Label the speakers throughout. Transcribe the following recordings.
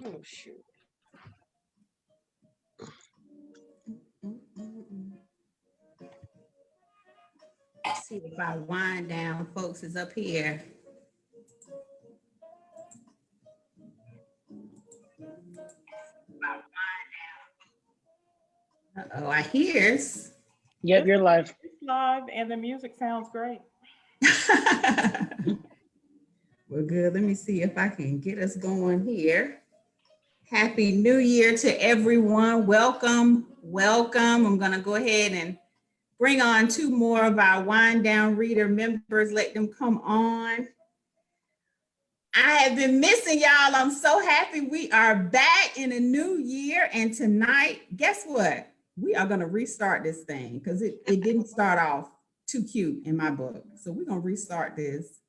Speaker 1: Oh, shoot.
Speaker 2: Let's see if our wind down folks is up here. Uh-oh, I hears.
Speaker 3: Yep, you're live.
Speaker 1: Live, and the music sounds great.
Speaker 2: Well, good. Let me see if I can get us going here. Happy New Year to everyone. Welcome, welcome. I'm going to go ahead and bring on two more of our Wind Down Reader members. Let them come on. I have been missing y'all. I'm so happy we are back in a new year. And tonight, guess what? We are going to restart this thing because it didn't start off too cute in my book. So we're going to restart this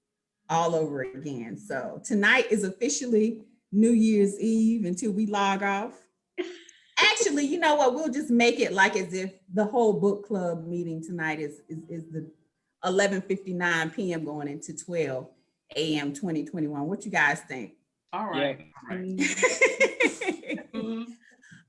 Speaker 2: all over again. So tonight is officially New Year's Eve until we log off. Actually, you know what? We'll just make it like as if the whole book club meeting tonight is the 11:59 p.m. going into 12 a.m. 2021. What you guys think?
Speaker 1: All right.
Speaker 3: Yeah.
Speaker 1: All right.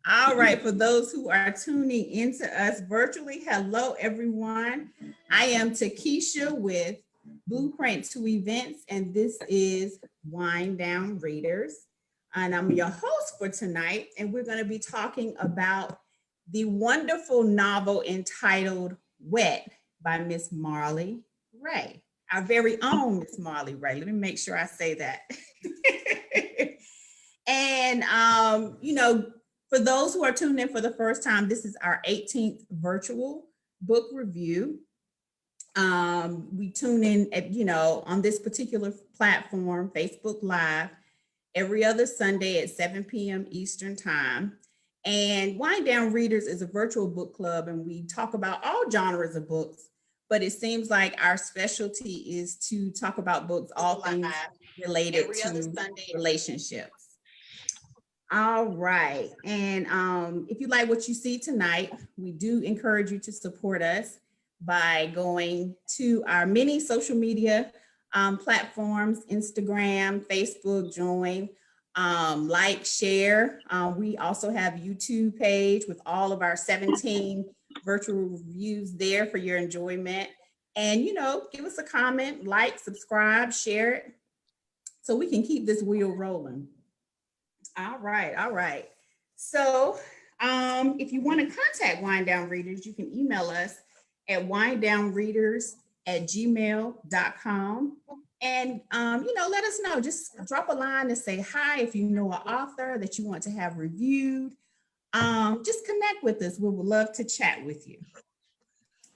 Speaker 2: All right, for those who are tuning into us virtually, hello everyone. I am Takesha with Blueprint to Events, and this is Wind Down Readers. And I'm your host for tonight, and we're going to be talking about the wonderful novel entitled Wet by Miss Marlee Rae, our very own Miss Marlee Rae. Let me make sure I say that. And, for those who are tuned in for the first time, this is our 18th virtual book review. We tune in at, on this particular platform, Facebook Live, every other Sunday at 7 p.m. Eastern Time. And Wind Down Readers is a virtual book club, and we talk about all genres of books, but it seems like our specialty is to talk about books, all things related to relationships. All right. And if you like what you see tonight, we do encourage you to support us by going to our many social media platforms, Instagram, Facebook, join, like, share. We also have YouTube page with all of our 17 virtual reviews there for your enjoyment. And, give us a comment, like, subscribe, share it so we can keep this wheel rolling. All right. So if you want to contact Wind Down Readers, you can email us at winddownreaders@gmail.com. And, let us know. Just drop a line and say hi if you know an author that you want to have reviewed. Just connect with us. We would love to chat with you.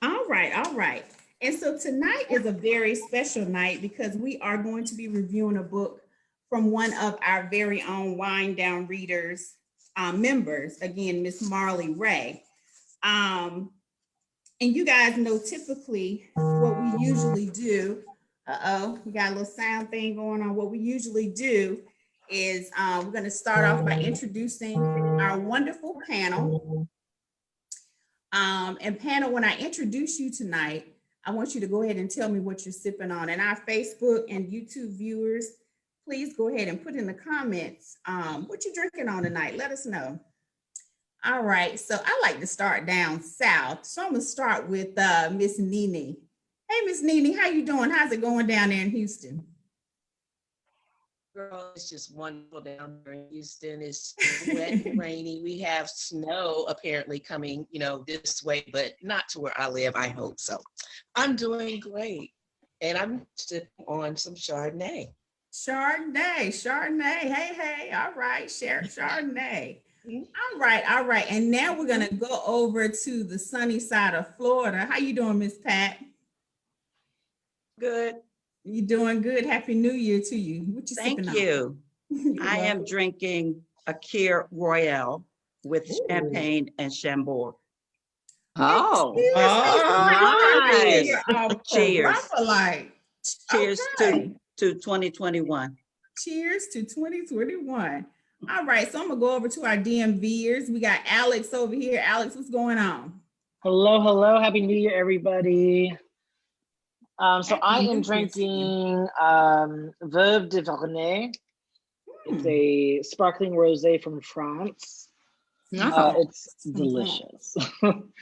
Speaker 2: All right. And so tonight is a very special night because we are going to be reviewing a book from one of our very own Wind Down Readers members, again, Miss Marlee Rae. And you guys know typically what we usually do. We got a little sound thing going on. What we usually do is we're going to start off by introducing our wonderful panel. And panel, when I introduce you tonight, I want you to go ahead and tell me what you're sipping on. And our Facebook and YouTube viewers, please go ahead and put in the comments what you're drinking on tonight. Let us know. All right, so I like to start down south. So I'm gonna start with Miss Nene. Hey, Miss Nene, how you doing? How's it going down there in Houston?
Speaker 4: Girl, it's just wonderful down there in Houston. It's wet and rainy. We have snow apparently coming, this way, but not to where I live, I hope so. I'm doing great. And I'm sipping on some Chardonnay.
Speaker 2: Chardonnay. Hey, all right, Chardonnay. All right. And now we're gonna go over to the sunny side of Florida. How you doing, Miss Pat?
Speaker 5: Good.
Speaker 2: You doing good? Happy New Year to you. What you sipping on?
Speaker 5: Thank you. I am drinking a Kir Royale with champagne and Chambord.
Speaker 2: Oh,
Speaker 5: nice. Cheers. Cheers
Speaker 2: Okay.
Speaker 5: to 2021.
Speaker 2: Cheers to 2021. All right, so I'm gonna go over to our DMVers. We got Alex over here. Alex, what's going on?
Speaker 3: Hello. Happy New Year, everybody. So I am drinking Veuve de Vernet. It's a sparkling rosé from France. It's delicious. I'm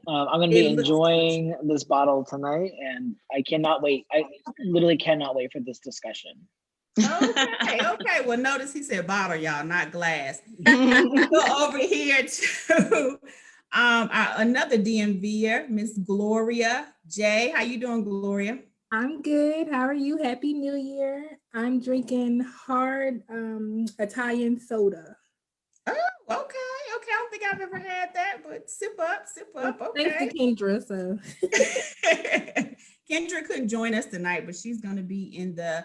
Speaker 3: going to be
Speaker 2: It looks
Speaker 3: enjoying this bottle tonight, and I cannot wait. I literally cannot wait for this discussion.
Speaker 2: Okay. Well, notice he said bottle, y'all, not glass. Go over here to another DMVer, Miss Gloria J. How you doing, Gloria?
Speaker 6: I'm good. How are you? Happy New Year. I'm drinking hard Italian soda.
Speaker 2: Oh, okay. I don't think I've ever had that, but sip up.
Speaker 6: Thanks to
Speaker 2: Okay.
Speaker 6: Kendra. So
Speaker 2: Kendra couldn't join us tonight, but she's going to be in the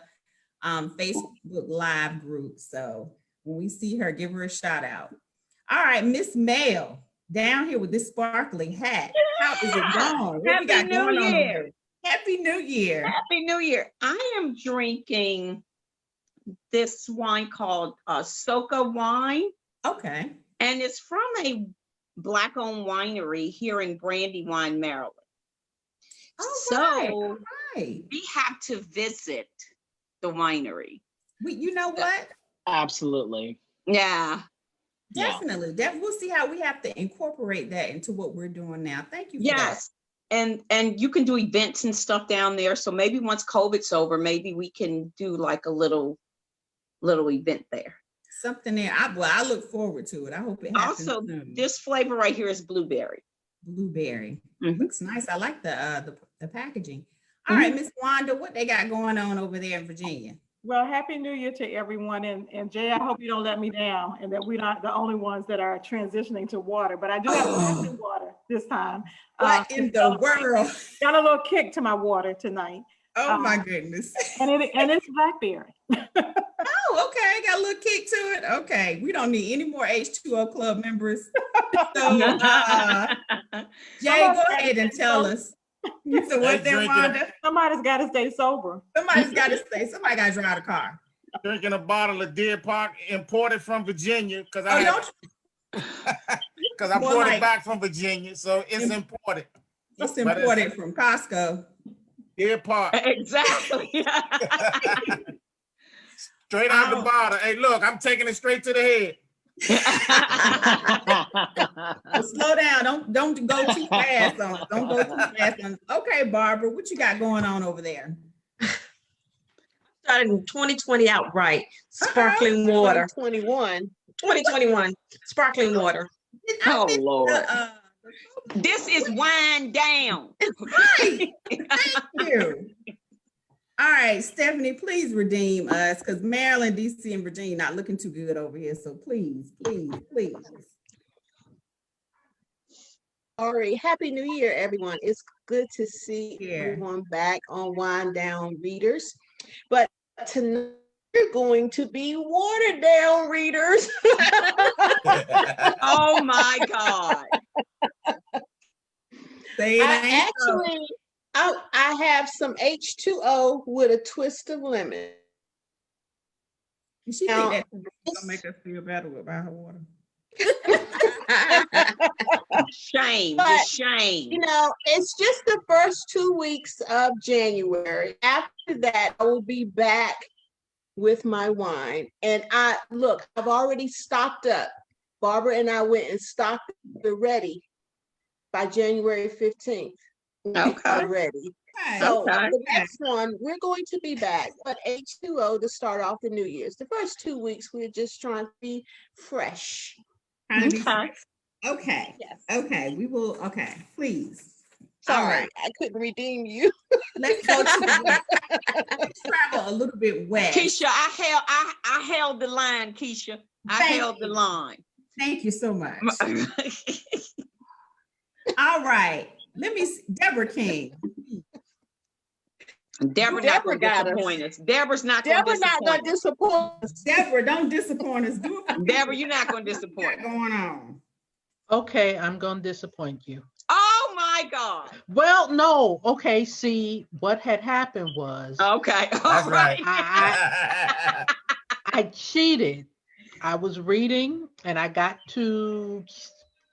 Speaker 2: Facebook Live group. So when we see her, give her a shout out. All right, Miss Mail, down here with this sparkling hat. How is it going? What we got
Speaker 5: Happy New
Speaker 2: going on over
Speaker 5: Year.
Speaker 2: there? Happy New Year.
Speaker 5: Happy New Year. I am drinking this wine called Soca wine,
Speaker 2: Okay.
Speaker 5: and it's from a Black-owned winery here in Brandywine, Maryland. So
Speaker 2: Right.
Speaker 5: we have to visit the winery.
Speaker 2: You know what?
Speaker 3: Absolutely.
Speaker 5: Yeah.
Speaker 2: Definitely. We'll see how we have to incorporate that into what we're doing now. Thank you for that.
Speaker 5: Yes. And you can do events and stuff down there. So maybe once COVID's over, maybe we can do like a little event there.
Speaker 2: Something there. I look forward to it. I hope it happens
Speaker 5: Also,
Speaker 2: soon.
Speaker 5: this flavor right here is blueberry.
Speaker 2: Blueberry.
Speaker 5: Mhm.
Speaker 2: Looks nice. I like the packaging. All right, Miss Wanda, what they got going on over there in Virginia?
Speaker 1: Well, Happy New Year to everyone. And Jay, I hope you don't let me down and that we're not the only ones that are transitioning to water, but I do have sparkling water this time.
Speaker 2: What in the world?
Speaker 1: Got a little kick to my water tonight.
Speaker 2: Oh my goodness.
Speaker 1: And it's blackberry.
Speaker 2: Oh, okay. Got a little kick to it. Okay. We don't need any more H2O Club members. So, Jay, go ahead and tell us. So what then, Wanda?
Speaker 1: Somebody's got to stay sober.
Speaker 2: Somebody's got to stay. Somebody got to drive the car.
Speaker 7: Drinking a bottle of Deer Park imported from Virginia because
Speaker 2: Oh,
Speaker 7: I
Speaker 2: More
Speaker 7: brought
Speaker 2: like-
Speaker 7: it back from Virginia, so it's imported.
Speaker 2: It's
Speaker 7: But
Speaker 2: imported from Costco.
Speaker 7: Deer Park,
Speaker 5: Exactly.
Speaker 7: straight out the bottle. Hey, look, I'm taking it straight to the head.
Speaker 2: Well, slow down. Don't go too fast on it. Don't go too fast on it. Okay, Barbara, what you got going on over there?
Speaker 8: Started in 2020 outright, sparkling water. 2021, sparkling water.
Speaker 3: Oh, Lord.
Speaker 5: This is wind down.
Speaker 2: Right. Thank you. All right, Stephanie, please redeem us because Maryland, DC, and Virginia not looking too good over here. So please.
Speaker 8: All right, Happy New Year, everyone. It's good to see
Speaker 2: Yeah.
Speaker 8: everyone back on Wind Down Readers. But tonight we're going to be watered down readers.
Speaker 5: Oh my God.
Speaker 2: Say it ain't so.
Speaker 8: I have some H2O with a twist of lemon.
Speaker 2: She
Speaker 8: Now,
Speaker 2: think that's gonna make us feel better about her water.
Speaker 5: Shame.
Speaker 8: But,
Speaker 5: Just shame.
Speaker 8: You know, it's just the first 2 weeks of January. After that, I will be back with my wine. And I've already stocked up. Barbara and I went and stocked the ready by January 15th.
Speaker 5: Okay.
Speaker 8: Already.
Speaker 2: Right.
Speaker 8: So
Speaker 5: Okay.
Speaker 8: the next one, we're going to be back, but H2O to start off the New Year's. The first 2 weeks, we're just trying to be fresh.
Speaker 2: Trying to be
Speaker 5: Okay.
Speaker 2: fresh. Okay.
Speaker 8: Yes.
Speaker 2: Okay. We will. Okay. Please.
Speaker 8: Sorry,
Speaker 2: All right.
Speaker 8: I couldn't redeem you.
Speaker 2: Let's go to let's travel a little bit west.
Speaker 5: Keisha, I held the line, Keisha. I
Speaker 2: Thank
Speaker 5: held the
Speaker 2: you.
Speaker 5: line.
Speaker 2: Thank you so much. All right. Let me see. Deborah King.
Speaker 5: Deborah not
Speaker 8: Deborah
Speaker 5: gonna
Speaker 8: got us.
Speaker 5: disappoint us. Deborah's not gonna
Speaker 8: Deborah not
Speaker 5: disappoint
Speaker 8: gonna
Speaker 5: us.
Speaker 8: disappoint us.
Speaker 2: Deborah, don't disappoint us. Do it.
Speaker 5: Deborah, you're not gonna
Speaker 2: What's
Speaker 5: disappoint us.
Speaker 2: going on?
Speaker 9: Okay, I'm gonna disappoint you.
Speaker 5: Oh my God.
Speaker 9: Well, no, okay, see, what had happened was
Speaker 5: Okay.
Speaker 7: That's
Speaker 5: all
Speaker 7: right.
Speaker 9: I cheated. I was reading and I got to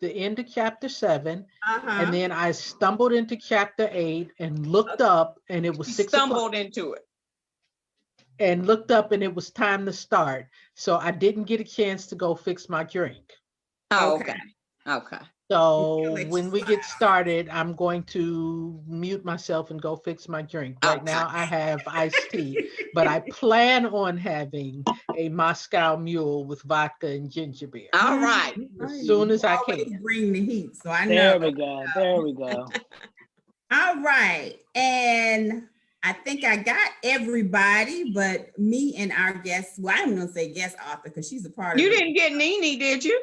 Speaker 9: the end of chapter 7,
Speaker 2: Uh-huh.
Speaker 9: and then I stumbled into chapter 8 and looked up, and it was
Speaker 5: You
Speaker 9: 6 o'clock.
Speaker 5: stumbled into it.
Speaker 9: and looked up and it was time to start. So I didn't get a chance to go fix my drink.
Speaker 5: Oh,
Speaker 2: Okay.
Speaker 5: okay.
Speaker 9: So
Speaker 2: let
Speaker 9: when
Speaker 2: you
Speaker 9: we
Speaker 2: slide.
Speaker 9: get started, I'm going to mute myself and go fix my drink. Right
Speaker 5: Okay.
Speaker 9: now I have iced tea, but I plan on having a Moscow Mule with vodka and ginger beer
Speaker 5: All right.
Speaker 9: as soon as I
Speaker 2: Always
Speaker 9: can.
Speaker 2: bring the heat, so I know.
Speaker 3: There we go. There we go.
Speaker 2: All right, and I think I got everybody, but me and our guest. Well, I'm gonna say guest author because she's a part
Speaker 5: You
Speaker 2: of it.
Speaker 5: didn't get Nene, did you?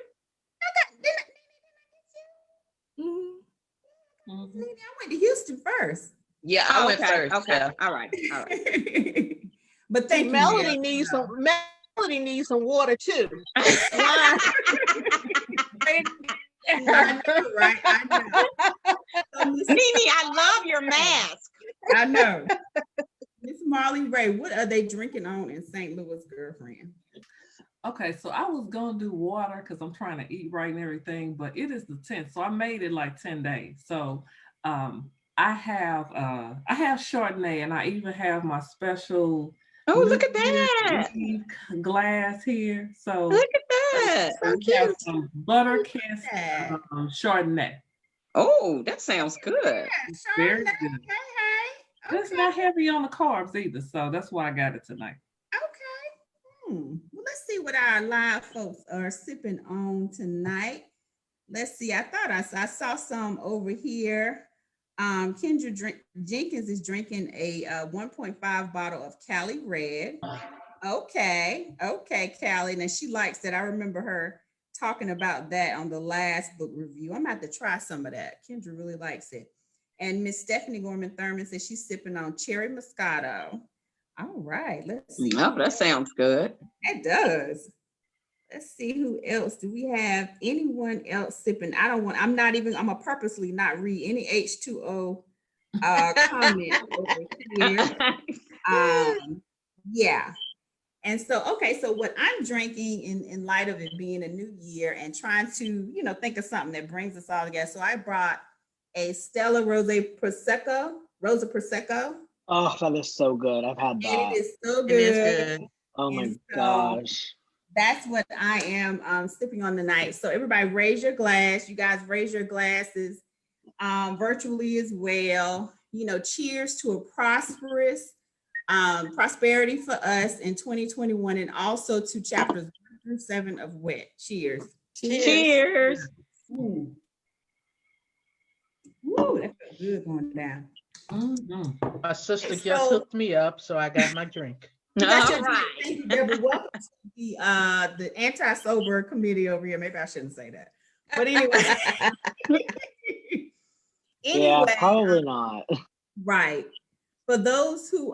Speaker 2: I went to Houston first.
Speaker 4: Yeah, I went first.
Speaker 5: Okay.
Speaker 4: Yeah.
Speaker 5: All right. All right.
Speaker 2: But thank you,
Speaker 8: Melody
Speaker 2: Mel.
Speaker 8: needs some. Melody needs some water too.
Speaker 2: I know, right? I know. So,
Speaker 5: Nene, I love your mask.
Speaker 2: I know. Miss Marlee Rae, what are they drinking on in St. Louis, girlfriend?
Speaker 10: Okay, so I was gonna do water because I'm trying to eat right and everything, but it is the 10th, so I made it like 10 days. So I have Chardonnay, and I even have my special
Speaker 5: Look at that.
Speaker 10: glass here. So
Speaker 5: Look at that. So
Speaker 10: we have
Speaker 5: cute.
Speaker 10: some butter kissed Chardonnay.
Speaker 5: Oh, that sounds good.
Speaker 2: Yeah,
Speaker 10: Very
Speaker 2: Chardonnay.
Speaker 10: good.
Speaker 2: Hey.
Speaker 10: It's not heavy on the carbs either, so that's why I got it tonight.
Speaker 2: Okay. Well, let's see what our live folks are sipping on tonight. Let's see. I thought I saw some over here. Kendra Jenkins is drinking a 1.5 bottle of Cali Red. Okay, Callie. Now she likes that. I remember her talking about that on the last book review. I'm gonna have to try some of that. Kendra really likes it. And Miss Stephanie Gorman Thurman says she's sipping on Cherry Moscato. All right, let's see.
Speaker 5: Oh, that sounds good.
Speaker 2: It does. Let's see who else. Do we have anyone else sipping? I'm gonna purposely not read any H2O comment over here. Yeah. And so, okay, so what I'm drinking in light of it being a new year and trying to, think of something that brings us all together. So I brought a Stella Rosa Prosecco.
Speaker 3: Oh, that is so good. I've had that.
Speaker 2: And it is so good.
Speaker 4: It is good.
Speaker 3: Oh my gosh.
Speaker 2: That's what I am sipping on tonight. So everybody raise your glass. You guys raise your glasses virtually as well. Cheers to a prosperous prosperity for us in 2021 and also to chapters 1 through 7 of WET. Cheers.
Speaker 5: Cheers.
Speaker 2: Ooh, that feels good going down.
Speaker 10: Mm-hmm.
Speaker 9: My sister just hooked me up, so I got my drink.
Speaker 2: All right. Thank you, Deborah. Welcome to the anti-sober committee over here. Maybe I shouldn't say that. But anyway.
Speaker 3: Yeah, probably not.
Speaker 2: Right. For those who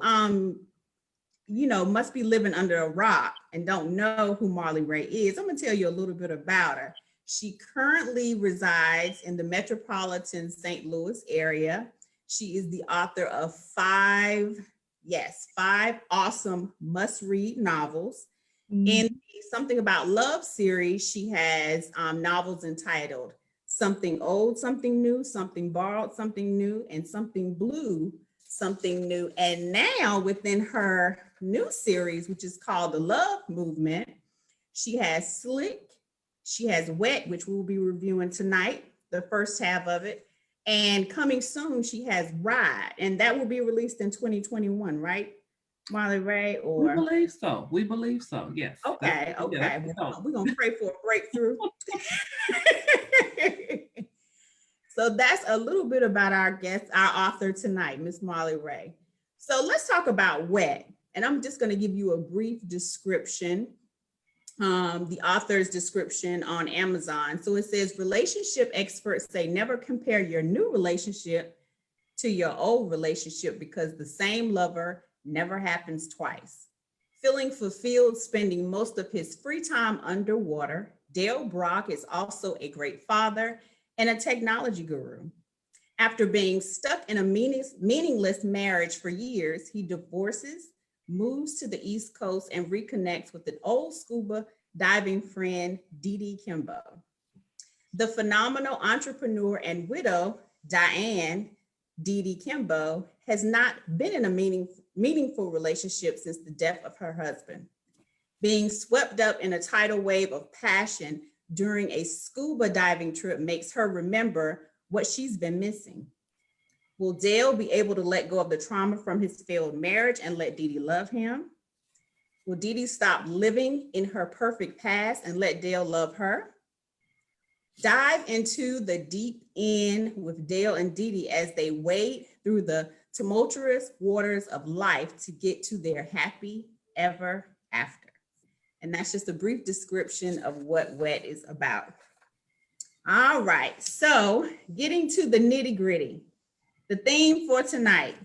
Speaker 2: must be living under a rock and don't know who Marlee Rae is, I'm gonna tell you a little bit about her. She currently resides in the metropolitan St. Louis area. She is the author of 5 awesome must-read novels. In the Something About Love series, she has novels entitled Something Old, Something New, Something Borrowed, Something New, and Something Blue, Something New. And now within her new series, which is called The Love Movement, she has Slick, she has Wet, which we'll be reviewing tonight, the first half of it. And coming soon, she has Ride, and that will be released in 2021, right, Marlee Rae? Or
Speaker 10: We believe so. Yes.
Speaker 2: Okay. We're gonna pray for a breakthrough. So that's a little bit about our guest, our author tonight, Miss Marlee Rae. So let's talk about Wet, and I'm just going to give you a brief description. The author's description on Amazon. So it says, relationship experts say never compare your new relationship to your old relationship because the same lover never happens twice. Feeling fulfilled, spending most of his free time underwater, Dale Brock is also a great father and a technology guru. After being stuck in a meaningless marriage for years, he divorces, moves to the East Coast, and reconnects with an old scuba diving friend, Dee Dee Kimbo. The phenomenal entrepreneur and widow, Diane, Dee Dee Kimbo, has not been in a meaningful relationship since the death of her husband. Being swept up in a tidal wave of passion during a scuba diving trip makes her remember what she's been missing. Will Dale be able to let go of the trauma from his failed marriage and let Dee Dee love him? Will Dee Dee stop living in her perfect past and let Dale love her? Dive into the deep end with Dale and Dee Dee as they wade through the tumultuous waters of life to get to their happy ever after. And that's just a brief description of what Wet is about. All right, so getting to the nitty gritty. The theme for tonight,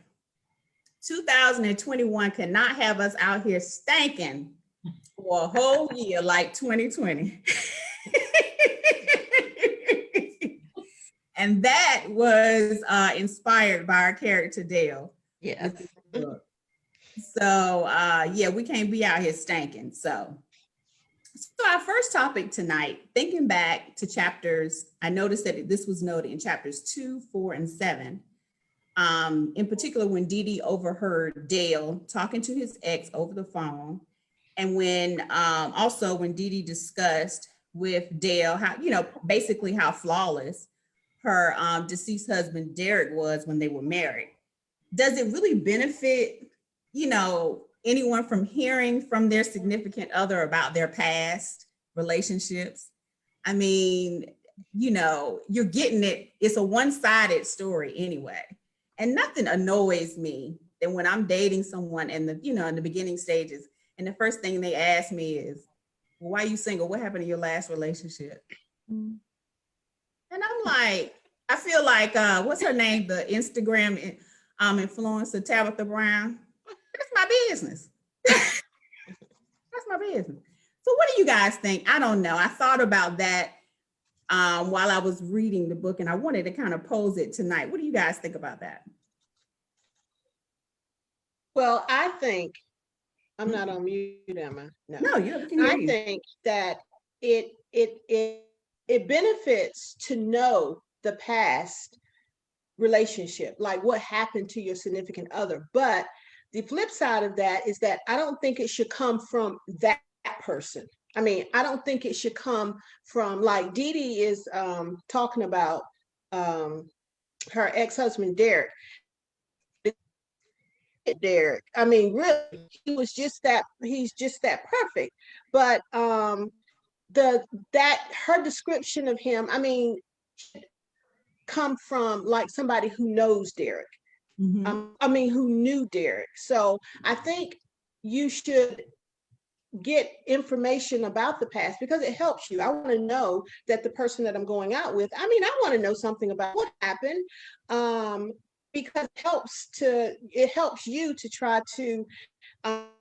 Speaker 2: 2021 cannot have us out here stanking for a whole year like 2020. And that was inspired by our character Dale.
Speaker 5: Yes.
Speaker 2: So yeah, we can't be out here stanking. So our first topic tonight, thinking back to chapters, I noticed that this was noted in chapters 2, 4, and 7. In particular, when Dee Dee overheard Dale talking to his ex over the phone, and when also when Dee Dee discussed with Dale how, you know, basically how flawless her deceased husband Derek was when they were married. Does it really benefit, you know, anyone from hearing from their significant other about their past relationships? I mean, you know, you're getting it. It's a one-sided story anyway. And nothing annoys me than when I'm dating someone in the, you know, in the beginning stages, and the first thing they ask me is, well, why are you single? What happened to your last relationship? Mm. And I'm like, I feel like, what's her name? The Instagram influencer, Tabitha Brown. That's my business. That's my business. So what do you guys think? I don't know. I thought about that while I was reading the book, and I wanted to kind of pose it tonight. What do you guys think about that?
Speaker 8: Well, I think, I'm not on mute, am I?
Speaker 2: No, you can hear
Speaker 8: I
Speaker 2: you.
Speaker 8: think that it benefits to know the past relationship, like what happened to your significant other. But the flip side of that is that I don't think it should come from that person. I mean, I don't think it should come from, like Dee Dee is talking about her ex-husband, Derek. I mean, really, he's just that perfect. But her description of him, I mean, come from like somebody who knows Derek. Mm-hmm. I mean, who knew Derek. So I think you should get information about the past because it helps you. I want to know that the person that I'm going out with, I mean, I want to know something about what happened. Because it helps you to try to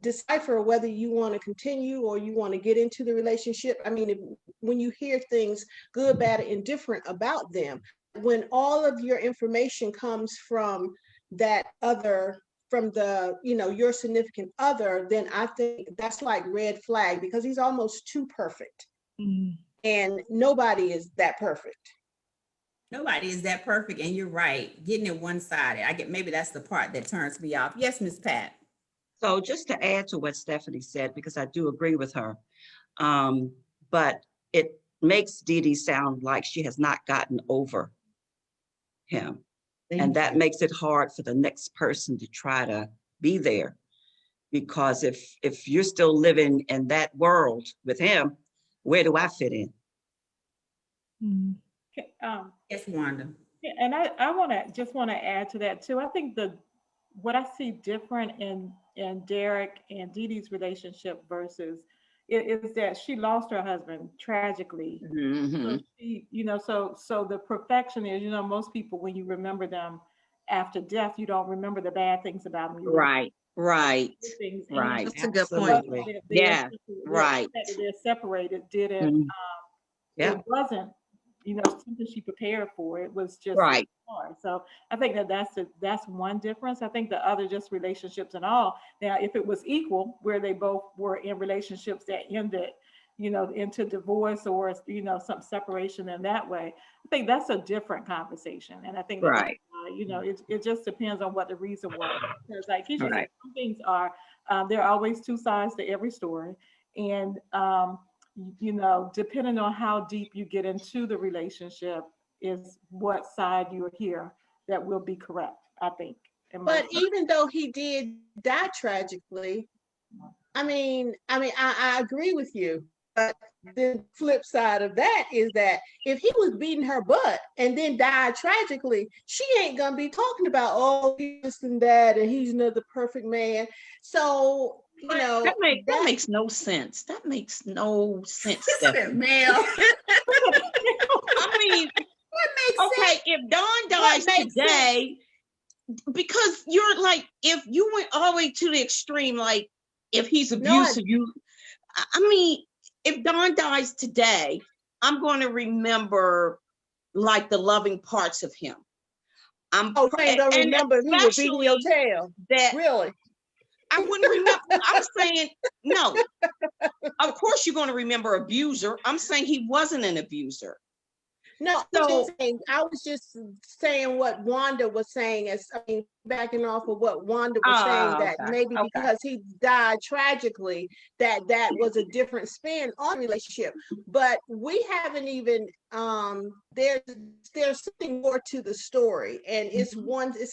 Speaker 8: decipher whether you want to continue or you want to get into the relationship. I mean, when you hear things good, bad, or indifferent about them, when all of your information comes from that other, from the, you know, your significant other, then I think that's like red flag because he's almost too perfect. Mm. And nobody is that perfect.
Speaker 2: Nobody is that perfect, and you're right. Getting it one-sided, I get, maybe that's the part that turns me off. Yes, Miss Pat.
Speaker 11: So just to add to what Stephanie said, because I do agree with her, but it makes Dee Dee sound like she has not gotten over him. And that makes it hard for the next person to try to be there. Because if you're still living in that world with him, where do I fit in?
Speaker 2: Mm-hmm. Yes, Wanda.
Speaker 1: And I just want to add to that too. I think what I see different in Derek and Dee Dee's relationship versus is that she lost her husband tragically. Mm-hmm. So she, you know, so the perfection is, you know, most people, when you remember them after death, you don't remember the bad things about them.
Speaker 11: Right.
Speaker 2: That's a good point.
Speaker 11: Yeah, right.
Speaker 1: That they're separated didn't. It wasn't, you know, something she prepared for. It was just
Speaker 11: right.
Speaker 1: hard. So I think that's one difference. I think the other just relationships and all. Now, if it was equal, where they both were in relationships that ended, you know, into divorce or, you know, some separation in that way, I think that's a different conversation. And I think
Speaker 11: right.
Speaker 1: You know, it just depends on what the reason was. Because like Keisha said,
Speaker 5: Right.
Speaker 1: some things are, there are always two sides to every story. And, you know, depending on how deep you get into the relationship is what side you hear that will be correct, I think.
Speaker 8: But even though he did die tragically, I agree with you. But the flip side of that is that if he was beating her butt and then died tragically, she ain't gonna be talking about, oh, this and that, and he's another perfect man. So, you know,
Speaker 5: that makes no sense. That makes no sense,
Speaker 2: Listen,
Speaker 5: Stephanie.
Speaker 2: ma'am.
Speaker 5: I mean,
Speaker 2: What makes
Speaker 5: okay,
Speaker 2: sense?
Speaker 5: if Dawn dies
Speaker 8: makes
Speaker 5: today, because you're like, if you went all the way to the extreme, like if he's abusive, I mean, if Dawn dies today, I'm going to remember like the loving parts of him.
Speaker 8: Oh, so you don't remember he was beating your tail?
Speaker 5: That
Speaker 8: really?
Speaker 5: I wouldn't remember. I'm saying no. Of course, you're going to remember abuser. I'm saying he wasn't an abuser.
Speaker 8: No, I was just saying what Wanda was saying, backing off of what Wanda was saying, that maybe because he died tragically, that was a different spin on relationship. But we haven't even, there's something more to the story, and it's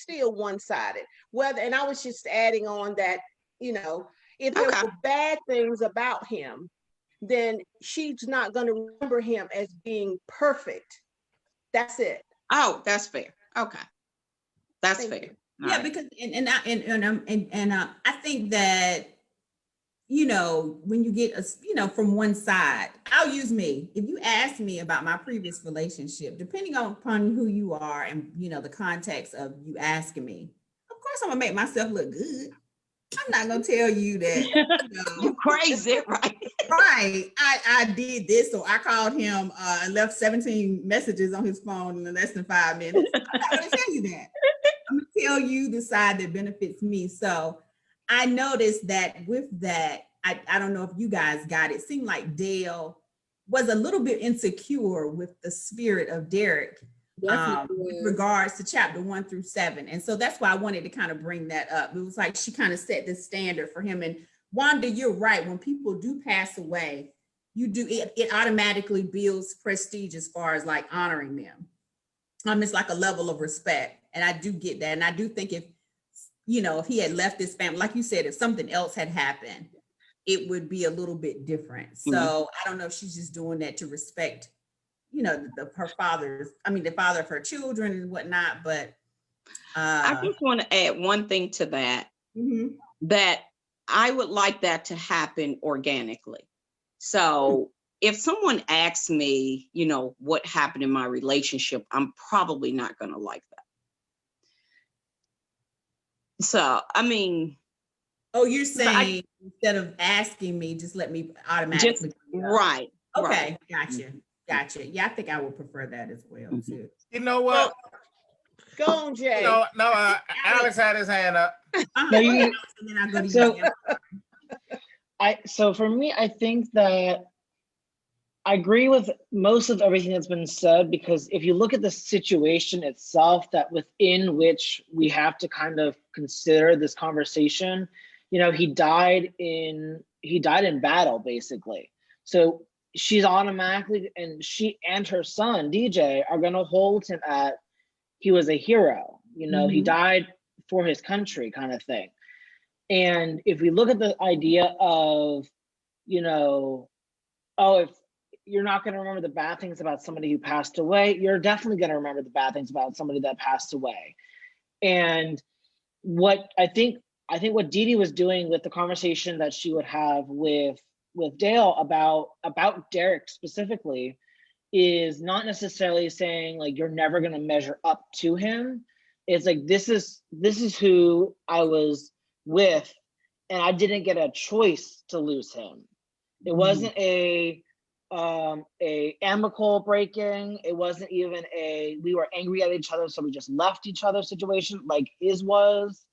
Speaker 8: still one-sided. And I was just adding on that, you know, if there were bad things about him, then she's not going to remember him as being perfect. That's it.
Speaker 5: Oh, that's fair. Okay, that's fair.
Speaker 2: Yeah, because I think that, you know, when you get from one side, I'll use me. If you ask me about my previous relationship, depending upon who you are and, you know, the context of you asking me, of course I'm gonna make myself look good. I'm not gonna tell you that, you know,
Speaker 5: you're crazy, right?
Speaker 2: Right. I did this, so I called him and left 17 messages on his phone in less than 5 minutes. I'm not gonna tell you that. I'm gonna tell you the side that benefits me. So I noticed that with that, I don't know if you guys got it. Seemed like Dale was a little bit insecure with the spirit of Derek. With regards to chapter 1 through 7. And so that's why I wanted to kind of bring that up. It was like she kind of set the standard for him. And Wanda, you're right. When people do pass away, it automatically builds prestige as far as like honoring them. It's like a level of respect. And I do get that. And I do think if he had left his family, like you said, if something else had happened, it would be a little bit different. So I don't know if she's just doing that to respect the father of her children and whatnot, but
Speaker 5: I just want to add one thing to that, that I would like that to happen organically. So if someone asks me, you know, what happened in my relationship, I'm probably not going to like that. So, I mean.
Speaker 2: Oh, you're saying instead of asking me, just let me automatically.
Speaker 5: Right.
Speaker 2: Okay. Right. Gotcha. Yeah, I think I would prefer that as well too.
Speaker 7: You know what?
Speaker 8: Go on, Jay.
Speaker 7: No, Alex had his hand up.
Speaker 3: So for me, I think that I agree with most of everything that's been said, because if you look at the situation itself, that within which we have to kind of consider this conversation, you know, he died in battle, basically. So she's automatically, and she and her son DJ are going to hold him at, he was a hero, you know, he died for his country, kind of thing. And if we look at the idea of, you know, if you're not going to remember the bad things about somebody who passed away, you're definitely going to remember the bad things about somebody that passed away. And what I think what Dee Dee was doing with the conversation that she would have with Dale about Derek specifically is not necessarily saying like you're never going to measure up to him. It's like this is who I was with, and I didn't get a choice to lose him. It wasn't a amicable breaking. It wasn't even we were angry at each other so we just left each other situation. Like his was.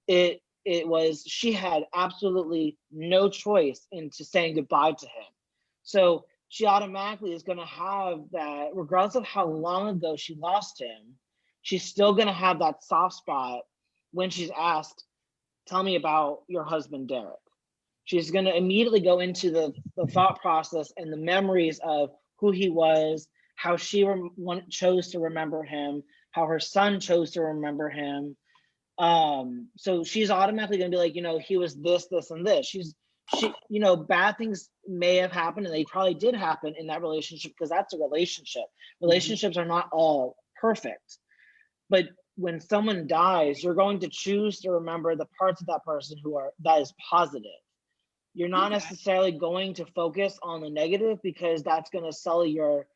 Speaker 3: It was, she had absolutely no choice into saying goodbye to him. So she automatically is going to have that, regardless of how long ago she lost him, she's still going to have that soft spot when she's asked, tell me about your husband, Derek. She's going to immediately go into the thought process and the memories of who he was, how she chose to remember him, how her son chose to remember him. So she's automatically going to be like, you know, he was this, this, and this. She, you know, bad things may have happened, and they probably did happen in that relationship, because that's a relationship. Relationships are not all perfect. But when someone dies, you're going to choose to remember the parts of that person that is positive. You're not necessarily going to focus on the negative, because that's going to sully your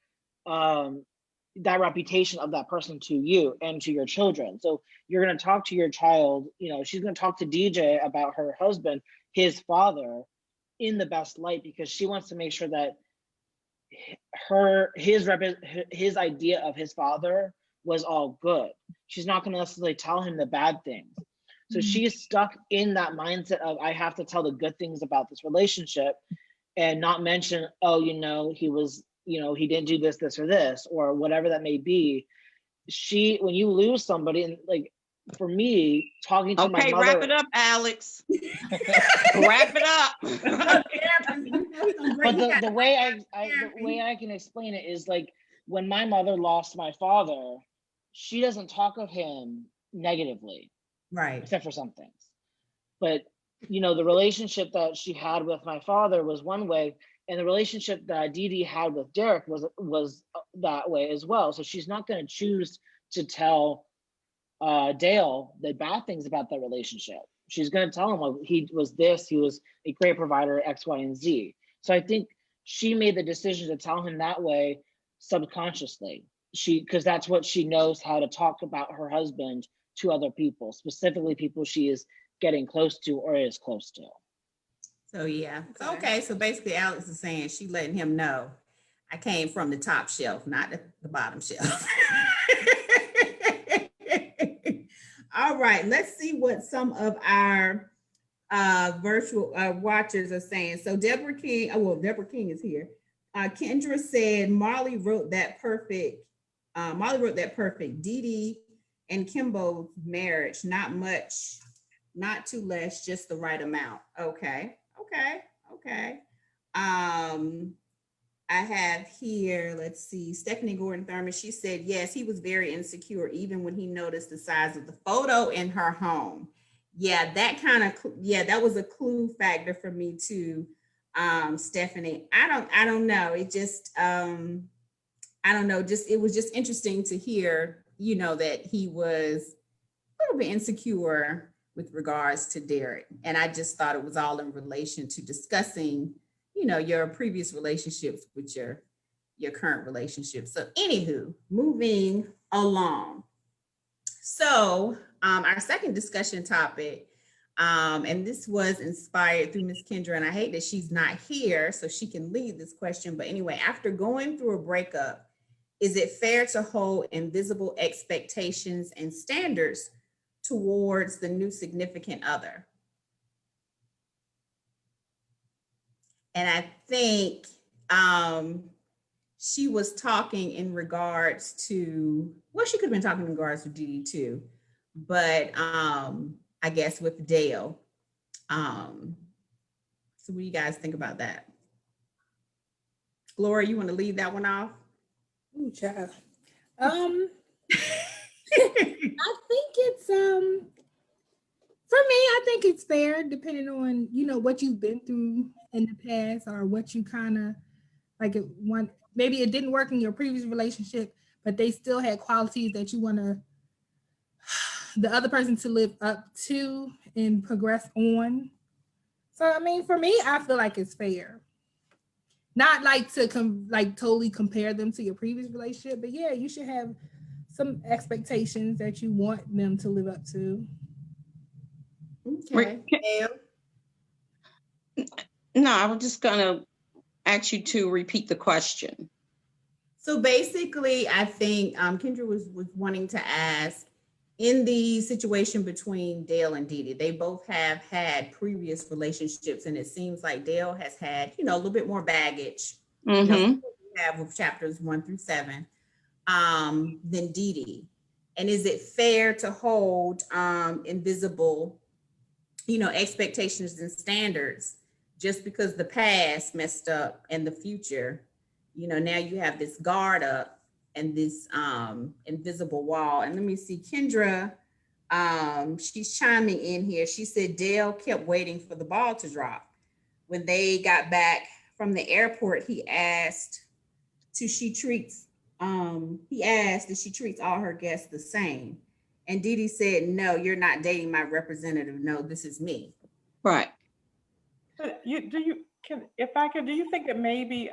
Speaker 3: that reputation of that person to you and to your children. So you're going to talk to your child, you know, she's going to talk to DJ about her husband, his father, in the best light, because she wants to make sure that his idea of his father was all good. She's not going to necessarily tell him the bad things. So she's stuck in that mindset of, I have to tell the good things about this relationship and not mention, oh, you know, he was, you know, he didn't do this, this, or this, or whatever that may be. When you lose somebody, and like for me, talking to my mother.
Speaker 5: Okay, wrap it up, Alex. Wrap it up.
Speaker 3: But the way I can explain it is, like, when my mother lost my father, she doesn't talk of him negatively.
Speaker 2: Right.
Speaker 3: Except for some things. But, you know, the relationship that she had with my father was one way, and the relationship that Dee Dee had with Derek was that way as well. So she's not going to choose to tell Dale the bad things about that relationship. She's going to tell him, well, he was this, he was a great provider, X, Y, and Z. So I think she made the decision to tell him that way subconsciously. Because that's what she knows, how to talk about her husband to other people, specifically people she is getting close to or is close to.
Speaker 2: So yeah. Okay. So basically Alex is saying she letting him know, I came from the top shelf, not the bottom shelf. All right, let's see what some of our virtual watchers are saying. So Deborah King is here. Kendra said Marlee wrote that perfect. Dee Dee and Kimbo's marriage, not much, not too less, just the right amount. Okay. I have here, let's see, Stephanie Gordon Thurman. She said, yes, he was very insecure, even when he noticed the size of the photo in her home. Yeah, that was a clue factor for me too, Stephanie. I don't know. It just, I don't know, it was just interesting to hear, you know, that he was a little bit insecure with regards to Derek. And I just thought it was all in relation to discussing, you know, your previous relationships with your current relationship. So anywho, moving along. So our second discussion topic, and this was inspired through Miss Kendra, and I hate that she's not here so she can lead this question. But anyway, after going through a breakup, is it fair to hold invisible expectations and standards towards the new significant other? And I think she was talking in regards to, well, she could have been talking in regards to Dee Dee too, but I guess with Dale. So what do you guys think about that? Gloria, you want to lead that one off?
Speaker 6: Ooh, child. I think it's for me, I think it's fair depending on, you know, what you've been through in the past, or what you kind of like maybe it didn't work in your previous relationship, but they still had qualities that you want the other person to live up to and progress on. So I mean, for me, I feel like it's fair. Not like to totally compare them to your previous relationship, but yeah, you should have some expectations that you want them to live up to.
Speaker 2: Okay.
Speaker 5: No, I was just gonna ask you to repeat the question.
Speaker 2: So basically, I think Kendra was wanting to ask, in the situation between Dale and Dee Dee, they both have had previous relationships, and it seems like Dale has had, you know, a little bit more baggage, you know, we have with chapters 1 through 7, than Dee Dee. And is it fair to hold invisible, expectations and standards just because the past messed up and the future, now you have this guard up and this invisible wall. And let me see, Kendra, she's chiming in here. She said Dale kept waiting for the ball to drop. When they got back from the airport, he asked if she treats all her guests the same. And Dee Dee said, no, you're not dating my representative. No, this is me.
Speaker 5: Right.
Speaker 1: Do you think that maybe,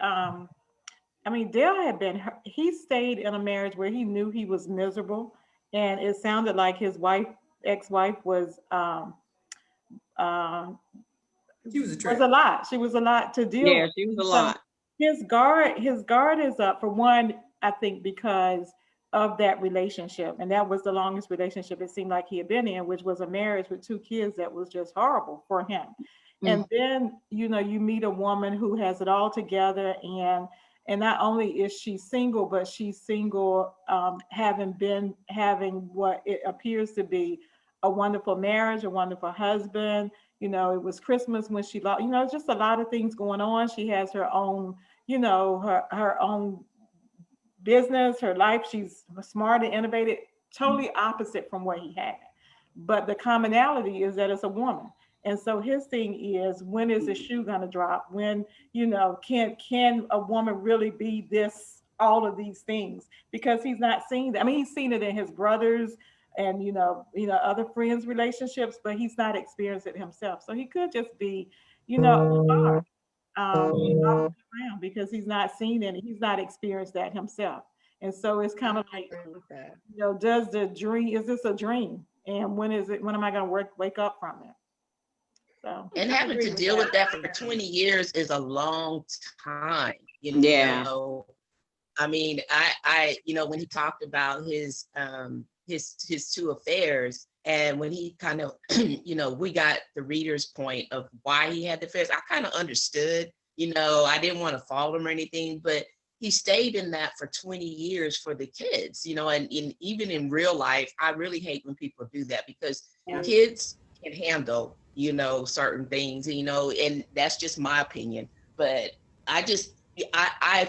Speaker 1: Dale he stayed in a marriage where he knew he was miserable, and it sounded like his ex-wife was,
Speaker 2: She was a trip.
Speaker 1: She was a lot to deal with.
Speaker 5: Yeah, she was a lot.
Speaker 1: His guard is up, for one, I think, because of that relationship. And that was the longest relationship it seemed like he had been in, which was a marriage with 2 kids that was just horrible for him. And then, you meet a woman who has it all together, and not only is she single, but she's single, having what it appears to be a wonderful marriage, a wonderful husband. It was Christmas when she lost, just a lot of things going on. She has her own, her own business, her life. She's smart and innovative, totally opposite from what he had. But the commonality is that it's a woman. And so his thing is, when is the shoe gonna drop? When, can a woman really be all of these things? Because he's not seen that. He's seen it in his brothers and, other friends' relationships, but he's not experienced it himself. So he could just be, around, because he's not seen it. He's not experienced that himself. And so it's kind of like, does the dream, is this a dream? And when am I gonna wake up from it? So,
Speaker 4: and having to deal with that for 20 years is a long time.
Speaker 5: Yeah.
Speaker 4: I when he talked about his 2 affairs, and when he kind of, we got the reader's point of why he had the affairs, I kind of understood. I didn't want to fault him or anything, but he stayed in that for 20 years for the kids. And even in real life, I really hate when people do that, because kids can handle certain things, and that's just my opinion. But I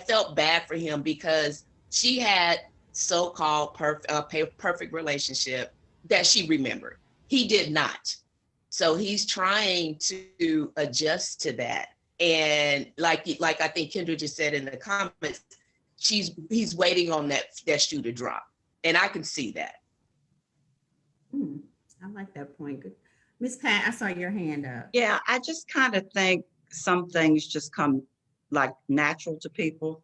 Speaker 4: felt bad for him, because she had so-called perfect relationship that she remembered. He did not. So he's trying to adjust to that. And like I think Kendra just said in the comments, he's waiting on that shoe to drop. And I can see that.
Speaker 2: I like that point. Good. Miss Pat, I saw your hand up.
Speaker 11: Yeah, I just kind of think some things just come like natural to people.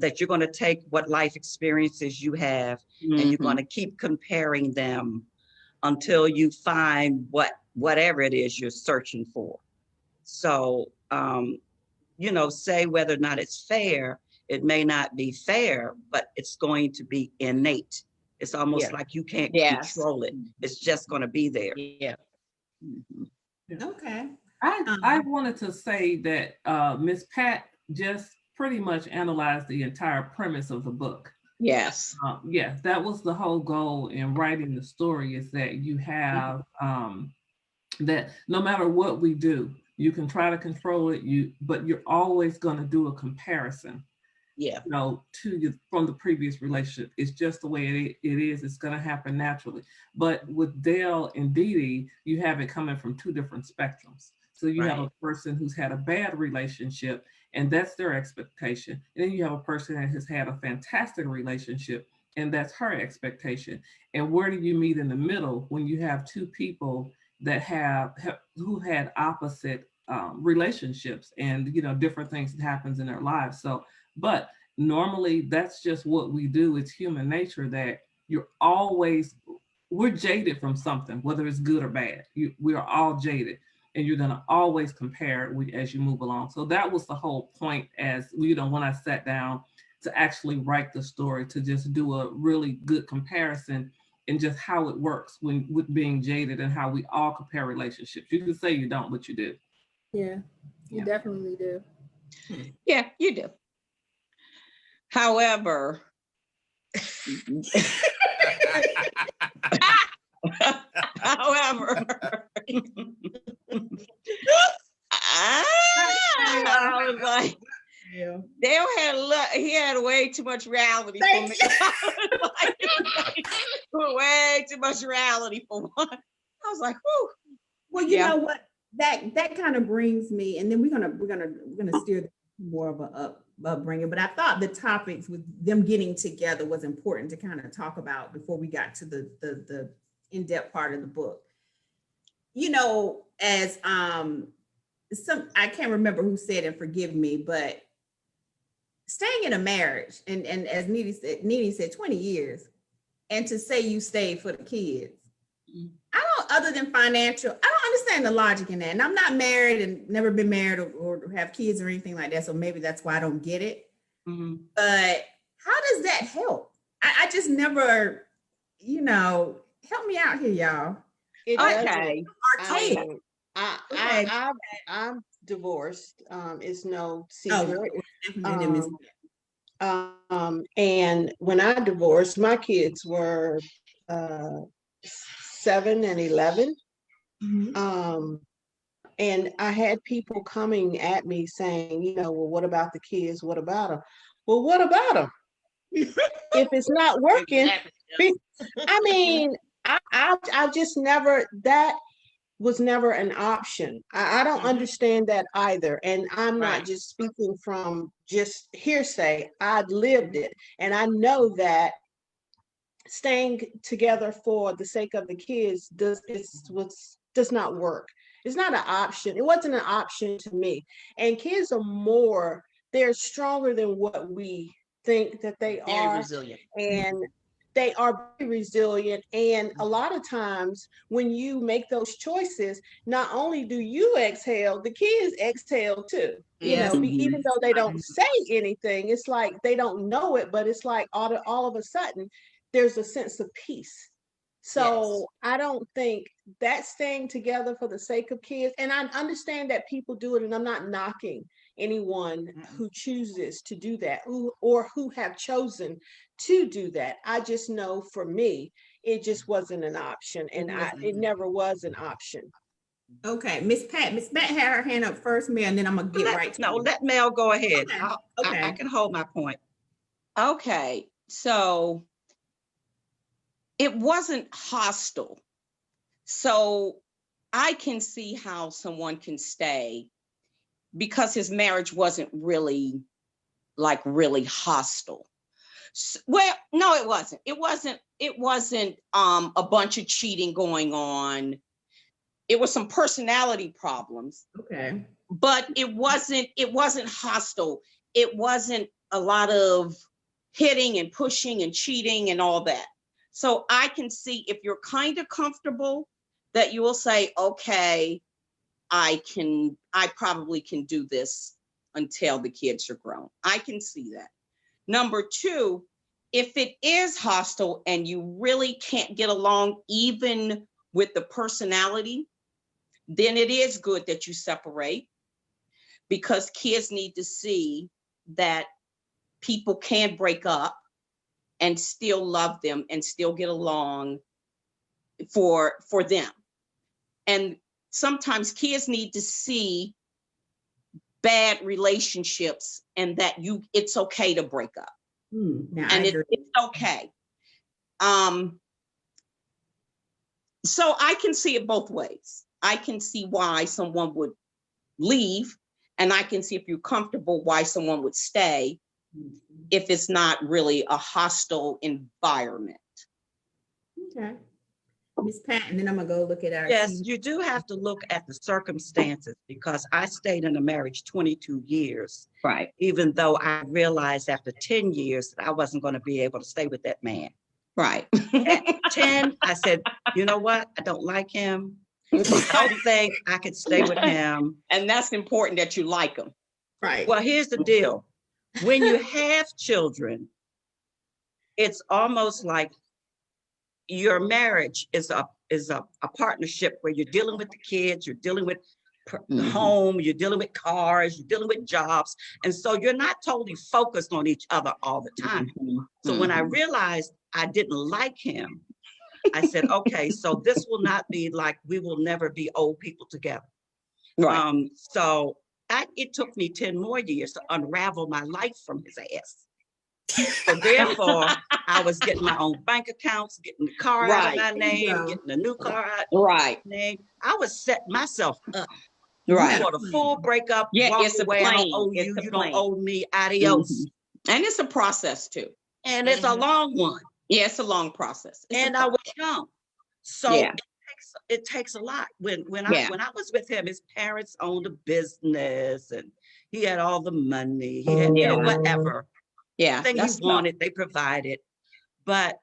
Speaker 11: That you're going to take what life experiences you have, and you're going to keep comparing them until you find whatever it is you're searching for. So, say whether or not it's fair, it may not be fair, but it's going to be innate. It's almost like you can't control it. It's just going to be there.
Speaker 4: Yeah.
Speaker 2: Okay.
Speaker 10: I wanted to say that Miss Pat just pretty much analyzed the entire premise of the book.
Speaker 5: Yes.
Speaker 10: Yes, that was the whole goal in writing the story, is that you have that no matter what we do, you can try to control it, but you're always going to do a comparison.
Speaker 4: Yeah.
Speaker 10: From the previous relationship. It's just the way it is. It's going to happen naturally. But with Dale and Dee Dee, you have it coming from 2 different spectrums. So you have a person who's had a bad relationship, and that's their expectation. And then you have a person that has had a fantastic relationship, and that's her expectation. And where do you meet in the middle when you have 2 people that who had opposite relationships and different things that happens in their lives? So, but normally that's just what we do. It's human nature that we're jaded from something, whether it's good or bad. We are all jaded. And you're going to always compare as you move along. So that was the whole point, as when I sat down to actually write the story, to just do a really good comparison and just how it works with being jaded, and how we all compare relationships. You can say you don't, but you do.
Speaker 6: Yeah, you definitely do.
Speaker 5: Yeah, you do. However, However, I was like,
Speaker 2: Yeah.
Speaker 5: Dale he had way too much reality for me. Way too much reality for one. I was like, whew.
Speaker 2: Well, you know what? That kind of brings me, and then we're gonna steer more of a upbringing. But I thought the topics with them getting together was important to kind of talk about before we got to the in-depth part of the book. You know, as I can't remember who said, and forgive me, but staying in a marriage, and as Nene said 20 years, and to say you stayed for the kids. I don't, other than financial, I don't understand the logic in that. And I'm not married and never been married or have kids or anything like that. So maybe that's why I don't get it. But how does that help? I just never, help me out here, y'all.
Speaker 5: Okay.
Speaker 8: I'm divorced. It's no secret. And when I divorced, my kids were 7 and 11. And I had people coming at me saying, well, what about the kids? What about them? Well, what about them? If it's not working, I mean, I just never, that was never an option. I don't understand that either. And I'm not just speaking from just hearsay. I've lived it. And I know that staying together for the sake of the kids does not work. It's not an option. It wasn't an option to me. And kids are they're stronger than what we think that they
Speaker 4: Very
Speaker 8: are.
Speaker 4: resilient.
Speaker 8: And they are very resilient. And a lot of times when you make those choices, not only do you exhale, the kids exhale too.
Speaker 5: Yes.
Speaker 8: Even though they don't say anything, it's like they don't know it, but it's like all of a sudden there's a sense of peace. So I don't think that staying together for the sake of kids, and I understand that people do it, and I'm not knocking anyone who chooses to do that or who have chosen to do that. I just know for me, it just wasn't an option, and it never was an option.
Speaker 2: Okay, Miss Pat had her hand up first, Mel, and then I'm gonna get right to you.
Speaker 11: Let Mel go ahead.
Speaker 2: Okay.
Speaker 11: I can hold my point.
Speaker 5: Okay, so it wasn't hostile. So I can see how someone can stay because his marriage wasn't really hostile. Well, no, it wasn't. It wasn't a bunch of cheating going on. It was some personality problems.
Speaker 2: Okay.
Speaker 5: But it wasn't hostile. It wasn't a lot of hitting and pushing and cheating and all that. So I can see if you're kind of comfortable that you will say, okay, I probably can do this until the kids are grown. I can see that. Number two, if it is hostile and you really can't get along even with the personality, then it is good that you separate, because kids need to see that people can break up and still love them and still get along for them. And sometimes kids need to see bad relationships and that it's okay to break up. And it's okay. So I can see it both ways. I can see why someone would leave, and I can see, if you're comfortable, why someone would stay if it's not really a hostile environment.
Speaker 2: Okay. Miss Pat, and then I'm gonna go look at our.
Speaker 11: Yes, you do have to look at the circumstances, because I stayed in a marriage 22 years.
Speaker 5: Right.
Speaker 11: Even though I realized after 10 years that I wasn't going to be able to stay with that man.
Speaker 5: Right.
Speaker 11: At 10, I said, you know what? I don't like him. I don't think I could stay with him.
Speaker 5: And that's important, that you like him.
Speaker 2: Right.
Speaker 11: Well, here's the deal. When you have children, it's almost like your marriage is a partnership where you're dealing with the kids, you're dealing with home, you're dealing with cars, you're dealing with jobs. And so you're not totally focused on each other all the time. So when I realized I didn't like him, I said, okay, so this will not be like we will never be old people together.
Speaker 5: Right.
Speaker 11: So it took me 10 more years to unravel my life from his ass. So therefore, I was getting my own bank accounts, getting the car out of my name, getting a new car out of my name. I was setting myself up.
Speaker 5: Right.
Speaker 11: For the full breakup,
Speaker 5: Yeah,
Speaker 11: walk
Speaker 5: it's a
Speaker 11: away, I don't
Speaker 5: plane.
Speaker 11: owe
Speaker 5: It's
Speaker 11: you,
Speaker 5: a
Speaker 11: you don't
Speaker 5: plane.
Speaker 11: owe me, adios.
Speaker 5: And it's a process too.
Speaker 11: And it's a long one.
Speaker 5: Yeah, it's a long process.
Speaker 11: And I was young. So
Speaker 5: Yeah.
Speaker 11: it takes a lot. When I was with him, his parents owned a business and he had all the money. He had, you know, whatever.
Speaker 5: Yeah.
Speaker 11: Thing he wanted, they provided. But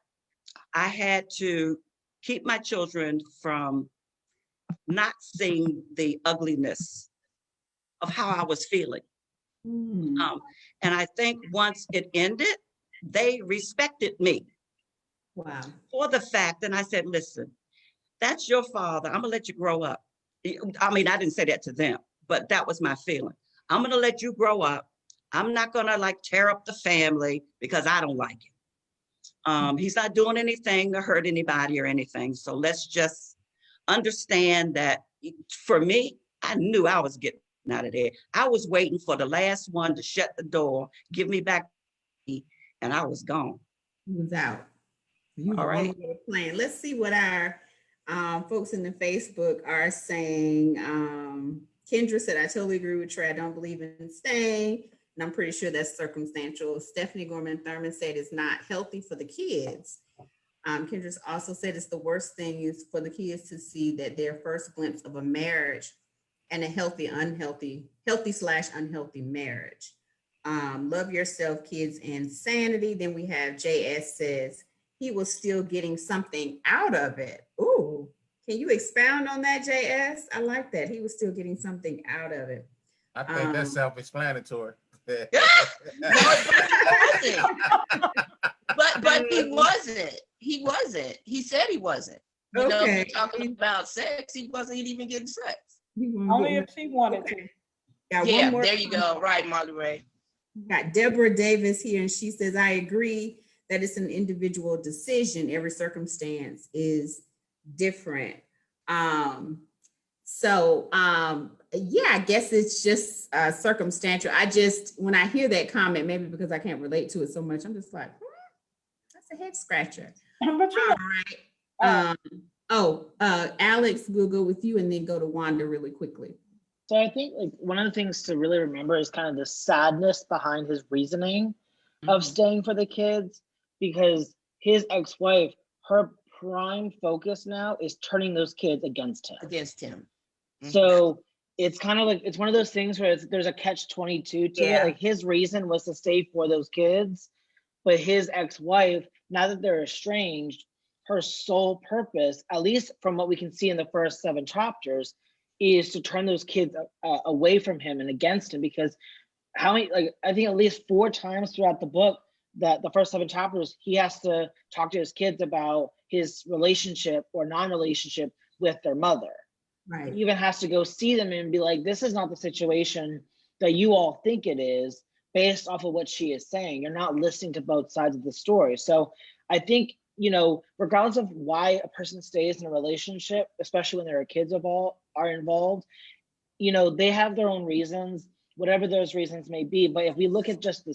Speaker 11: I had to keep my children from not seeing the ugliness of how I was feeling. And I think once it ended, they respected me.
Speaker 2: Wow.
Speaker 11: For the fact, and I said, listen, that's your father. I'm gonna let you grow up. I mean, I didn't say that to them, but that was my feeling. I'm gonna let you grow up. I'm not gonna like tear up the family because I don't like it. He's not doing anything to hurt anybody or anything. So let's just understand that for me, I knew I was getting out of there. I was waiting for the last one to shut the door, give me back, and I was gone.
Speaker 2: He was out. You
Speaker 11: All right.
Speaker 2: Plan. Let's see what our folks in the Facebook are saying. Kendra said, I totally agree with Trey. I don't believe in staying. And I'm pretty sure that's circumstantial. Stephanie Gorman Thurman said it's not healthy for the kids. Kendra's also said it's the worst thing is for the kids to see that their first glimpse of a marriage and a healthy / unhealthy marriage. Love yourself, kids, and sanity. Then we have JS says he was still getting something out of it. Ooh, can you expound on that, JS? I like that. He was still getting something out of it.
Speaker 7: I think that's self-explanatory.
Speaker 4: But he wasn't. He wasn't. He said he wasn't. You know, if you're talking about sex, he wasn't even getting sex.
Speaker 1: Only if she wanted to.
Speaker 4: Yeah, there you go. Right, Marlee Rae.
Speaker 2: Got Deborah Davis here, and she says, I agree that it's an individual decision. Every circumstance is different. Yeah, I guess it's just circumstantial. When I hear that comment, maybe because I can't relate to it so much, I'm just like, that's a head scratcher. All right. Alex, we'll go with you and then go to Wanda really quickly.
Speaker 3: So I think like one of the things to really remember is kind of the sadness behind his reasoning of staying for the kids, because his ex-wife, her prime focus now is turning those kids against him. So it's kind of like, it's one of those things where there's a catch-22 to it. Like his reason was to stay for those kids, but his ex-wife, now that they're estranged, her sole purpose, at least from what we can see in the first 7 chapters, is to turn those kids away from him and against him. Because how many, like, I think at least 4 times throughout the book, that the first 7 chapters, he has to talk to his kids about his relationship or non-relationship with their mother.
Speaker 2: Right.
Speaker 3: He even has to go see them and be like, this is not the situation that you all think it is based off of what she is saying. You're not listening to both sides of the story. So I think, you know, regardless of why a person stays in a relationship, especially when there are kids are involved, you know, they have their own reasons, whatever those reasons may be. But if we look at just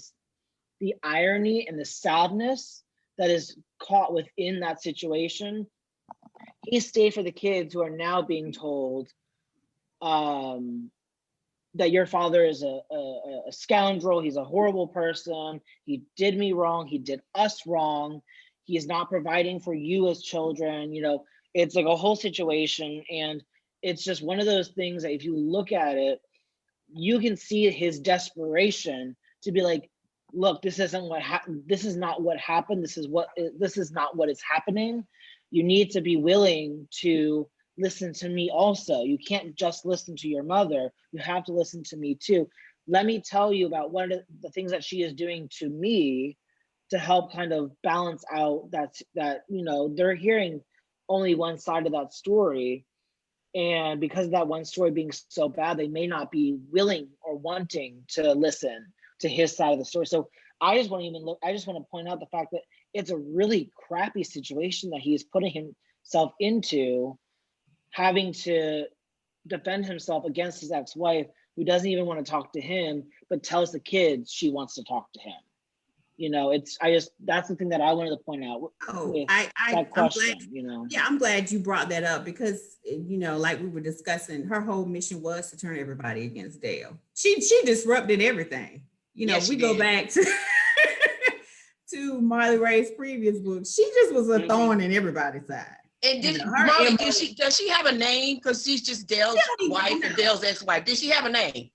Speaker 3: the irony and the sadness that is caught within that situation, he stayed for the kids who are now being told that your father is a scoundrel, he's a horrible person, he did me wrong, he did us wrong, he's not providing for you as children. You know, it's like a whole situation, and it's just one of those things that if you look at it, you can see his desperation to be like, look, this isn't what happened, this is not what happened, this is not what is happening. You need to be willing to listen to me also. You can't just listen to your mother, you have to listen to me too. Let me tell you about one of the things that she is doing to me to help kind of balance out that you know, they're hearing only one side of that story, and because of that one story being so bad, they may not be willing or wanting to listen to his side of the story. So I just want to point out the fact that it's a really crappy situation that he's putting himself into, having to defend himself against his ex-wife, who doesn't even want to talk to him, but tells the kids she wants to talk to him. That's the thing that I wanted to point out with that question,
Speaker 2: Yeah, I'm glad you brought that up because, like we were discussing, her whole mission was to turn everybody against Dale. She disrupted everything.
Speaker 4: Yes,
Speaker 2: we
Speaker 4: she
Speaker 2: go
Speaker 4: did.
Speaker 2: back to to Marlee Rae's previous book. She just was a thorn in everybody's side.
Speaker 4: And
Speaker 2: Marlee,
Speaker 4: does she have a name? Because she's just Dale's wife and Dale's ex-wife. Did she have a name?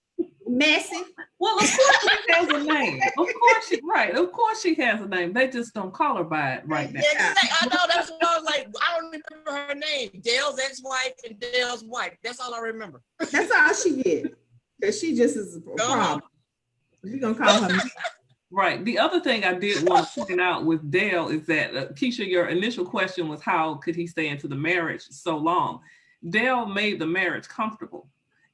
Speaker 2: Messy.
Speaker 10: Well, of course she has a name. Of course she has a name. They just don't call her by it right now.
Speaker 4: Yeah, I know, that's what I was like. I don't remember her name. Dale's ex-wife and Dale's wife. That's all I remember.
Speaker 2: That's all she get. Because she just is a problem. We're going to call her.
Speaker 10: Right. The other thing I did want to point out with Dale is that, Keisha, your initial question was how could he stay into the marriage so long? Dale made the marriage comfortable.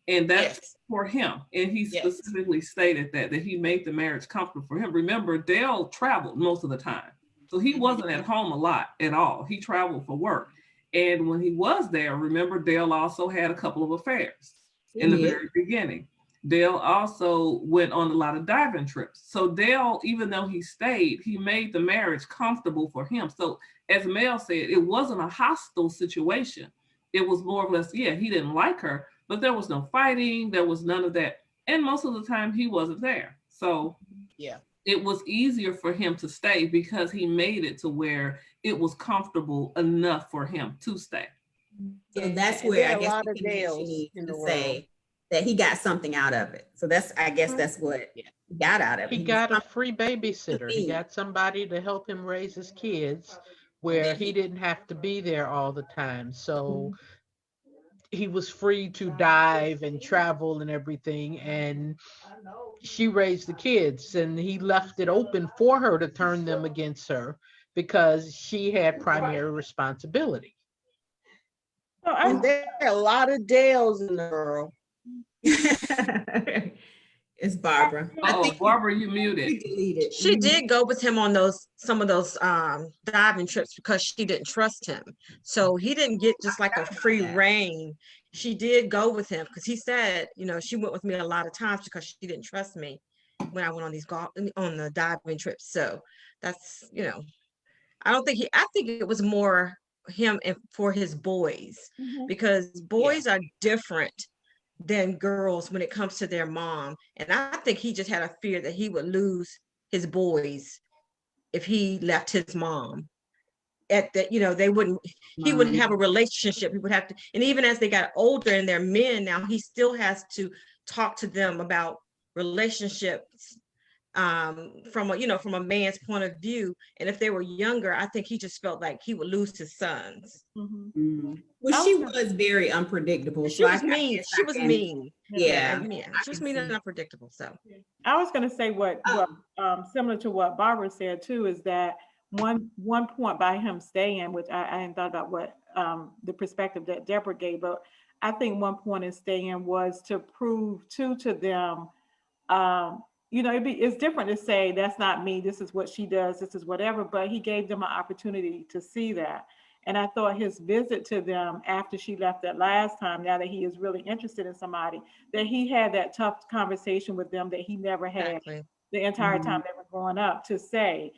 Speaker 10: And that's for him. And he specifically stated that he made the marriage comfortable for him. Remember, Dale traveled most of the time. So he wasn't at home a lot at all. He traveled for work. And when he was there, remember, Dale also had a couple of affairs in the very beginning. Dale also went on a lot of diving trips. So Dale, even though he stayed, he made the marriage comfortable for him. So as Mel said, it wasn't a hostile situation. It was more or less, he didn't like her, but there was no fighting. There was none of that. And most of the time he wasn't there. So it was easier for him to stay because he made it to where it was comfortable enough for him to stay.
Speaker 2: So that's where I guess we need to say that he got something out of it. So I guess that's what he got out of it.
Speaker 9: He got a free babysitter. He got somebody to help him raise his kids where he didn't have to be there all the time. So he was free to dive and travel and everything. And she raised the kids and he left it open for her to turn them against her because she had primary responsibility.
Speaker 8: And there are a lot of Dales in the world.
Speaker 2: It's Barbara.
Speaker 10: Barbara, you muted.
Speaker 12: She did go with him on some of those diving trips because she didn't trust him. So he didn't get just like a free reign. She did go with him because he said, she went with me a lot of times because she didn't trust me when I went on the diving trips. So that's, I think it was more him and for his boys because boys are different than girls when it comes to their mom. And I think he just had a fear that he would lose his boys if he left his mom. He wouldn't have a relationship. He would have to, and even as they got older and they're men now, he still has to talk to them about relationships from a man's point of view. And if they were younger, I think he just felt like he would lose his sons.
Speaker 2: Well, she was very unpredictable.
Speaker 12: She was mean. She was mean.
Speaker 2: Yeah.
Speaker 12: She was mean and unpredictable. So
Speaker 1: I was going to say what similar to what Barbara said too, is that one point by him staying, which I hadn't thought about what the perspective that Deborah gave, but I think one point in staying was to prove to them, it's different to say that's not me, this is what she does, this is whatever, but he gave them an opportunity to see that. And I thought his visit to them after she left that last time, now that he is really interested in somebody, that he had that tough conversation with them that he never had the entire time they were growing up, to say,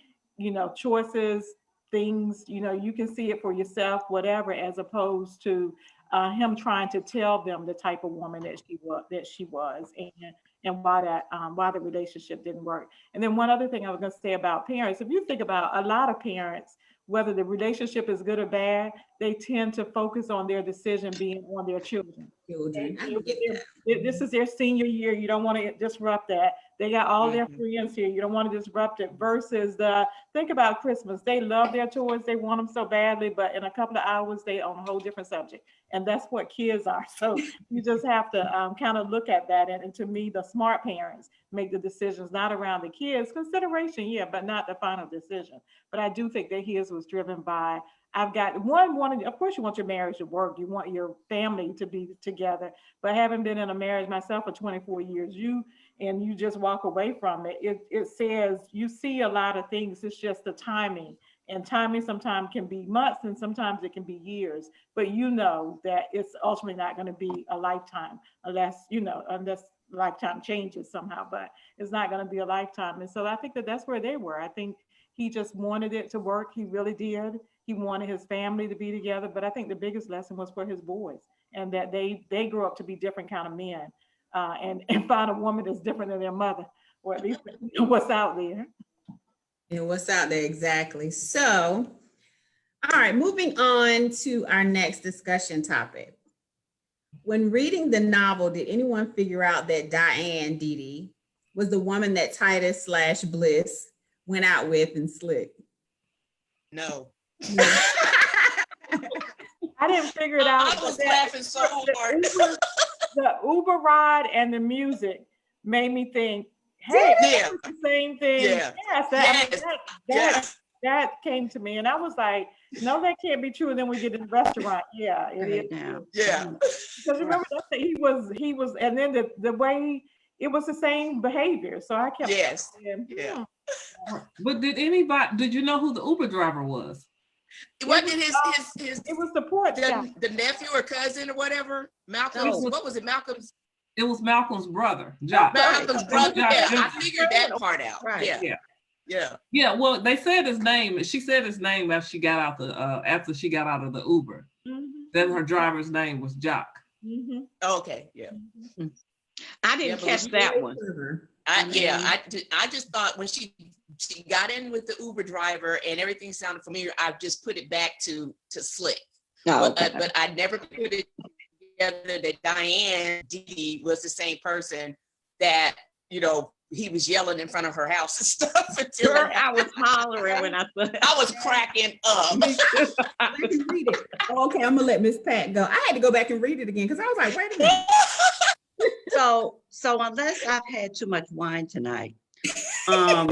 Speaker 1: choices, things, you can see it for yourself, whatever, as opposed to him trying to tell them the type of woman that she was and why the relationship didn't work. And then one other thing I was going to say about parents, if you think about a lot of parents, whether the relationship is good or bad, they tend to focus on their decision being on their children. This is their senior year. You don't want to disrupt that. They got all their friends here. You don't want to disrupt it. Versus think about Christmas. They love their toys. They want them so badly, but in a couple of hours, they on a whole different subject. And that's what kids are. So you just have to kind of look at that. And to me, the smart parents make the decisions, not around the kids. Consideration, yeah, but not the final decision. But I do think that his was driven by, I've got of course you want your marriage to work. You want your family to be together. But having been in a marriage myself for 24 years, you just walk away from it. It says you see a lot of things. It's just the timing And timing sometimes can be months and sometimes it can be years, but you know that it's ultimately not going to be a lifetime unless, unless lifetime changes somehow, but it's not going to be a lifetime. And so I think that that's where they were. I think he just wanted it to work. He really did. He wanted his family to be together. But I think the biggest lesson was for his boys, and that they grew up to be different kind of men, and find a woman that's different than their mother, or at least what's out there.
Speaker 2: And what's out there, exactly. So, all right, moving on to our next discussion topic. When reading the novel, did anyone figure out that Diane Dee was the woman that Titus / Bliss went out with and Slick?
Speaker 4: No.
Speaker 1: I didn't figure it out.
Speaker 4: I was laughing so hard.
Speaker 1: The Uber ride and the music made me think, hey,
Speaker 4: yeah,
Speaker 1: it's the same thing.
Speaker 4: Yeah.
Speaker 1: Yes, that came to me, and I was like, no, that can't be true. And then we get in the restaurant. Yeah, it is.
Speaker 4: Yeah.
Speaker 1: Because remember that he was, and then the way it was the same behavior. So I kept saying,
Speaker 4: yeah.
Speaker 10: But did you know who the Uber driver was?
Speaker 4: It wasn't his
Speaker 1: it was the port
Speaker 4: the nephew or cousin or whatever. Malcolm's, what was it? Malcolm's?
Speaker 10: It was Malcolm's brother, Jock.
Speaker 4: Malcolm's brother.
Speaker 10: Jock,
Speaker 4: yeah, I figured that part out.
Speaker 5: Right.
Speaker 4: Yeah.
Speaker 10: Yeah. Well, they said his name. She said his name after she got out of the Uber.
Speaker 1: Mm-hmm.
Speaker 10: Then her driver's name was Jock.
Speaker 1: Mm-hmm.
Speaker 4: Okay. Yeah.
Speaker 5: I didn't catch that one.
Speaker 4: I just thought when she got in with the Uber driver and everything sounded familiar, I just put it back to Slick.
Speaker 5: Oh, okay.
Speaker 4: But I never put it together that Diane Dee was the same person that, he was yelling in front of her house and stuff. Until
Speaker 5: I was hollering when I said
Speaker 4: I was cracking up.
Speaker 2: Let me read it. Okay, I'm gonna let Miss Pat go. I had to go back and read it again because I was like, wait a minute.
Speaker 11: So unless I've had too much wine tonight, at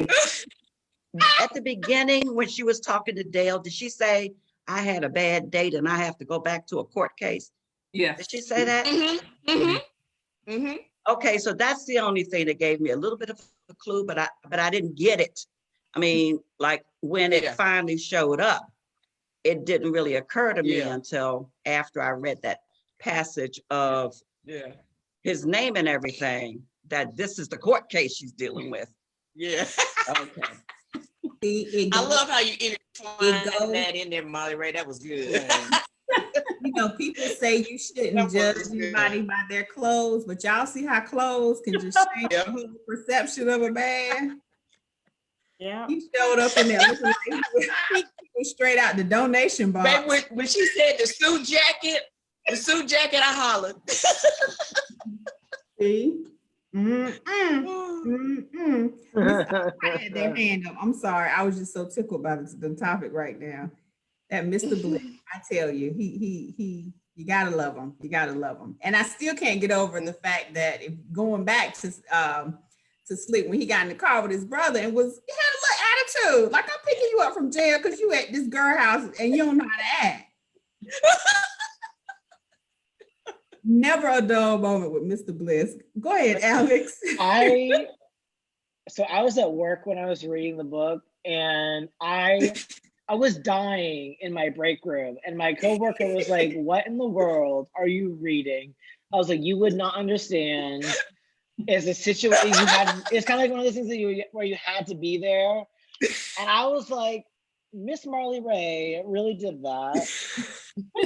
Speaker 11: the beginning when she was talking to Dale, did she say I had a bad date and I have to go back to a court case?
Speaker 10: Yes.
Speaker 11: Did she say that?
Speaker 4: Mm-hmm.
Speaker 11: Okay, so that's the only thing that gave me a little bit of a clue, but I didn't get it. I mean, like when it finally showed up, it didn't really occur to me until after I read that passage of his name and everything, that this is the court case she's dealing with.
Speaker 4: Yeah.
Speaker 2: Okay.
Speaker 4: I love how you intertwined that in there, Marlee Rae. That was good.
Speaker 2: People say you shouldn't judge anybody by their clothes, but y'all see how clothes can just change the whole perception of a man.
Speaker 1: Yeah.
Speaker 2: He showed up in there looking like he was straight out the donation box.
Speaker 4: Babe, when she said the suit jacket, I hollered.
Speaker 2: See? I had their hand up. I'm sorry. I was just so tickled by the topic right now. That Mr. Bliss, I tell you, he you gotta love him. You gotta love him. And I still can't get over the fact that if going back to Slick when he got in the car with his brother and he had a little attitude. Like, I'm picking you up from jail because you at this girl house and you don't know how to act. Never a dull moment with Mr. Bliss. Go ahead, Alex.
Speaker 3: I was at work when I was reading the book, and I was dying in my break room, and my coworker was like, "What in the world are you reading?" I was like, "You would not understand. It's a situation you have. It's kind of like one of those things where you had to be there." And I was like, Miss Marlee Rae really did that.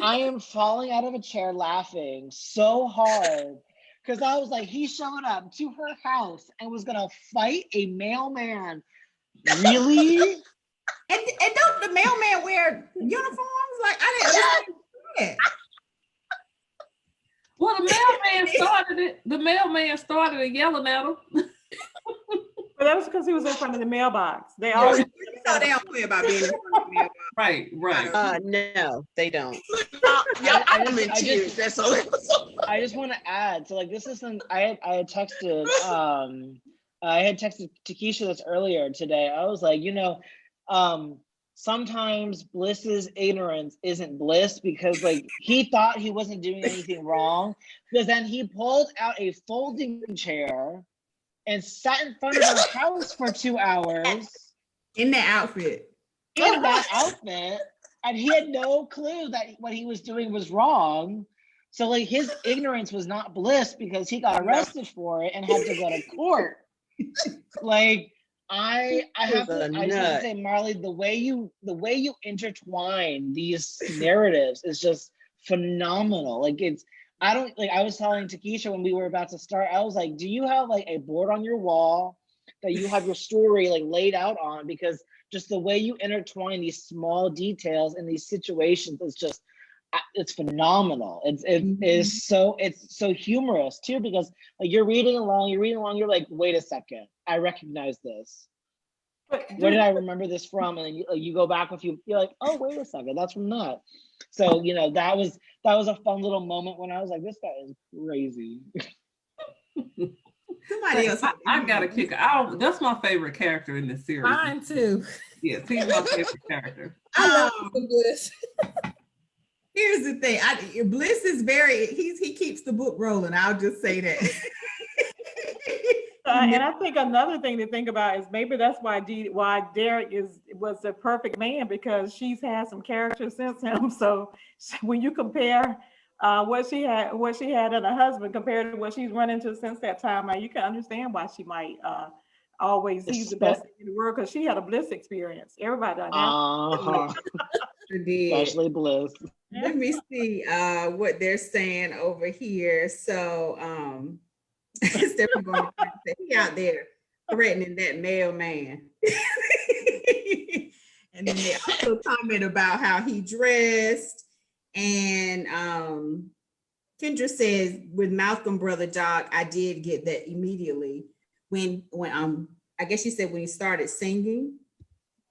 Speaker 3: I am falling out of a chair laughing so hard because I was like, he showed up to her house and was gonna fight a mailman. Really?
Speaker 2: And don't the mailman wear uniforms? Like, I didn't understand.
Speaker 10: Well, the mailman started it. The mailman started it yelling at him.
Speaker 1: But that was because he was in front of the mailbox. They always
Speaker 2: they don't play about being in front of the mailbox.
Speaker 10: Right.
Speaker 8: No, they don't.
Speaker 4: I'm in tears. That's all.
Speaker 3: I just want to add. So, like, this is something I had texted. I had texted Takesha this earlier today. I was like, sometimes Bliss's ignorance isn't bliss because, like, he thought he wasn't doing anything wrong because then he pulled out a folding chair and sat in front of her house for 2 hours
Speaker 2: in that outfit.
Speaker 3: in that outfit, and he had no clue that what he was doing was wrong. So like his ignorance was not bliss because he got arrested for it and had to go to court. Like I just have to say, Marlee, the way you intertwine these narratives is just phenomenal. Like I was telling Takesha when we were about to start, I was like, do you have like a board on your wall that you have your story like laid out on? Because just the way you intertwine these small details in these situations is just, it's phenomenal. It's so humorous too, because like you're reading along, you're like, wait a second, I recognize this. Where did I remember this from? And then you go back a few, you're like, oh, wait a second, that's from that. So that was a fun little moment when I was like, this guy is crazy.
Speaker 2: Somebody else.
Speaker 10: I got to kick out. That's my favorite character in the series.
Speaker 6: Mine too.
Speaker 10: Yes, he's my favorite character.
Speaker 6: I love Bliss.
Speaker 2: Here's the thing. Bliss is he keeps the book rolling. I'll just say that.
Speaker 1: And I think another thing to think about is maybe that's why Derek was the perfect man, because she's had some character since him. So when you compare what she had in a husband compared to what she's run into since that time, you can understand why she might always he's the best thing in the world, because she had a Bliss experience. Everybody done
Speaker 3: especially Bliss.
Speaker 2: Let me see what they're saying over here. So Stephanie going to say he out there threatening that mailman. And then they also comment about how he dressed. And Kendra says, with Malcolm Brother Doc, I did get that immediately when I guess she said when he started singing.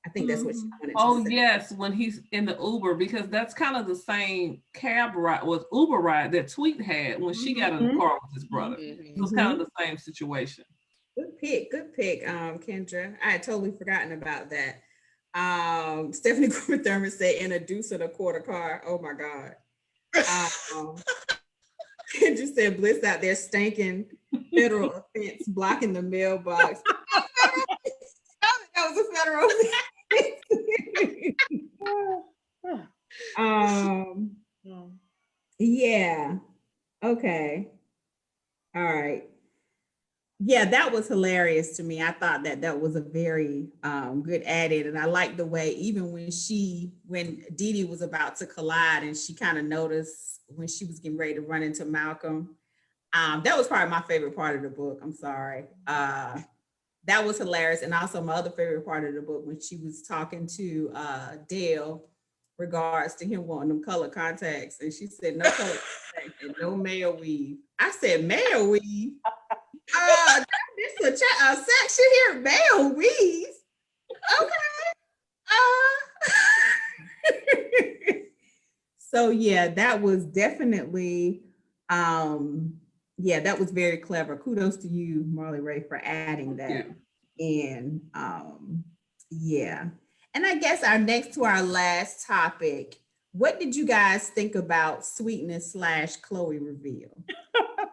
Speaker 2: I think that's what she wanted to say.
Speaker 10: Yes, when he's in the Uber, because that's kind of the same cab ride, was Uber ride that Tweet had when she got in the car with his brother. It was kind of the same situation.
Speaker 2: Good pick, Kendra. I had totally forgotten about that. Stephanie Thurman said, in a deuce and a quarter car. Oh my God. Kendra said, Bliss out there stinking federal offense, blocking the mailbox. That was a federal offense. Yeah. Okay. All right. Yeah, that was hilarious to me. I thought that was a very good add-in, and I liked the way even when Dee Dee was about to collide and she kind of noticed when she was getting ready to run into Malcolm. That was probably my favorite part of the book. I'm sorry. That was hilarious. And also my other favorite part of the book, when she was talking to Dale regards to him wanting them color contacts. And she said, no color contacts and no male weave. I said, male weave? This a section here, male weave. Okay. So yeah, that was definitely, that was very clever. Kudos to you, Marlee Rae, for adding that in. And I guess our last topic, what did you guys think about Sweetness / Chloe reveal?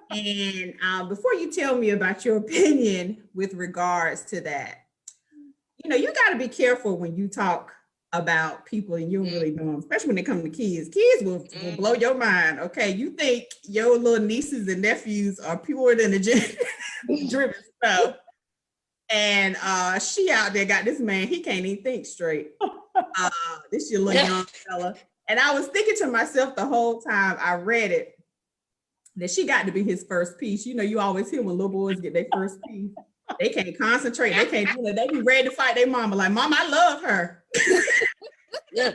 Speaker 2: And before you tell me about your opinion with regards to that, you got to be careful when you talk about people and you don't really know them, especially when they come to kids. Kids will blow your mind. Okay, you think your little nieces and nephews are pure than the driven stuff, and she out there got this man, he can't even think straight. This your little young fella. And I was thinking to myself the whole time I read it that she got to be his first piece. You always hear when little boys get their first piece, they can't concentrate. They can't do it. They be ready to fight their mama. Like, Mom, I love her.
Speaker 4: I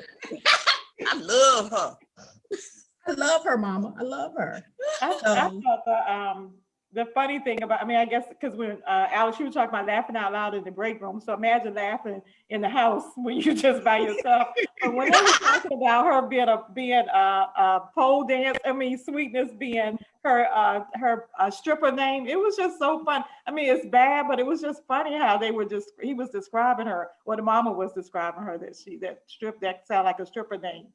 Speaker 4: love her.
Speaker 2: I love her, Mama. I love her.
Speaker 1: I thought the funny thing about, I guess because when Alex, you were talking about laughing out loud in the break room. So imagine laughing in the house when you just by yourself. But when they were talking about her being a pole dance, Sweetness being her stripper name, it was just so fun. It's bad, but it was just funny how he was describing her, or the mama was describing her, that sounded like a stripper name.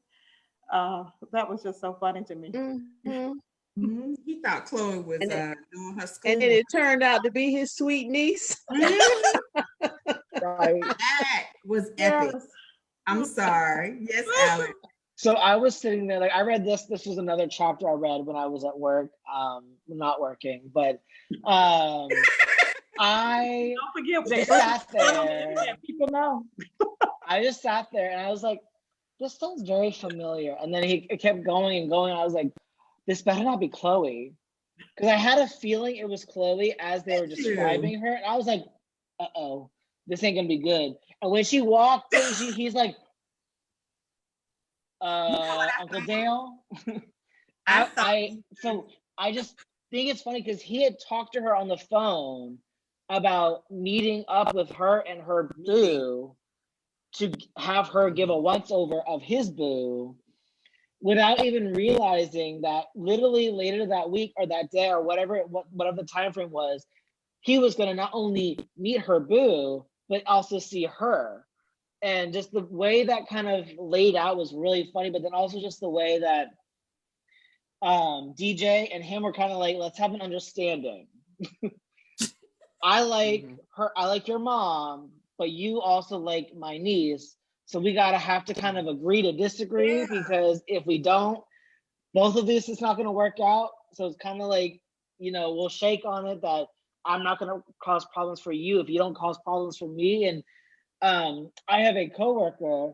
Speaker 1: That was just so funny to me.
Speaker 8: Mm-hmm.
Speaker 2: Mm-hmm. He thought Chloe was doing her school.
Speaker 8: And then it turned out to be his sweet niece.
Speaker 2: Right. That was epic.
Speaker 1: Yes.
Speaker 2: I'm sorry. Yes, Alex.
Speaker 3: So I was sitting there, like I read this. This was another chapter I read when I was at work, not working, but I
Speaker 1: Don't forget
Speaker 3: just
Speaker 1: that
Speaker 3: sat there.
Speaker 1: people know.
Speaker 3: I just sat there and I was like, this sounds very familiar. And then it kept going and going. I was like, this better not be Chloe. Because I had a feeling it was Chloe as they were describing her. And I was like, uh-oh, this ain't gonna be good. And when she walked in, he's like, Uncle Dale. So I just think it's funny because he had talked to her on the phone about meeting up with her and her boo to have her give a once over of his boo without even realizing that literally later that week or that day or whatever the time frame was, he was going to not only meet her boo but also see her. And just the way that kind of laid out was really funny, but then also just the way that DJ and him were kind of like, let's have an understanding. I like her, I like your mom, but you also like my niece. So we gotta have to kind of agree to disagree, because if we don't, both of this is not gonna work out. So it's kind of like, we'll shake on it that I'm not gonna cause problems for you if you don't cause problems for me. And I have a coworker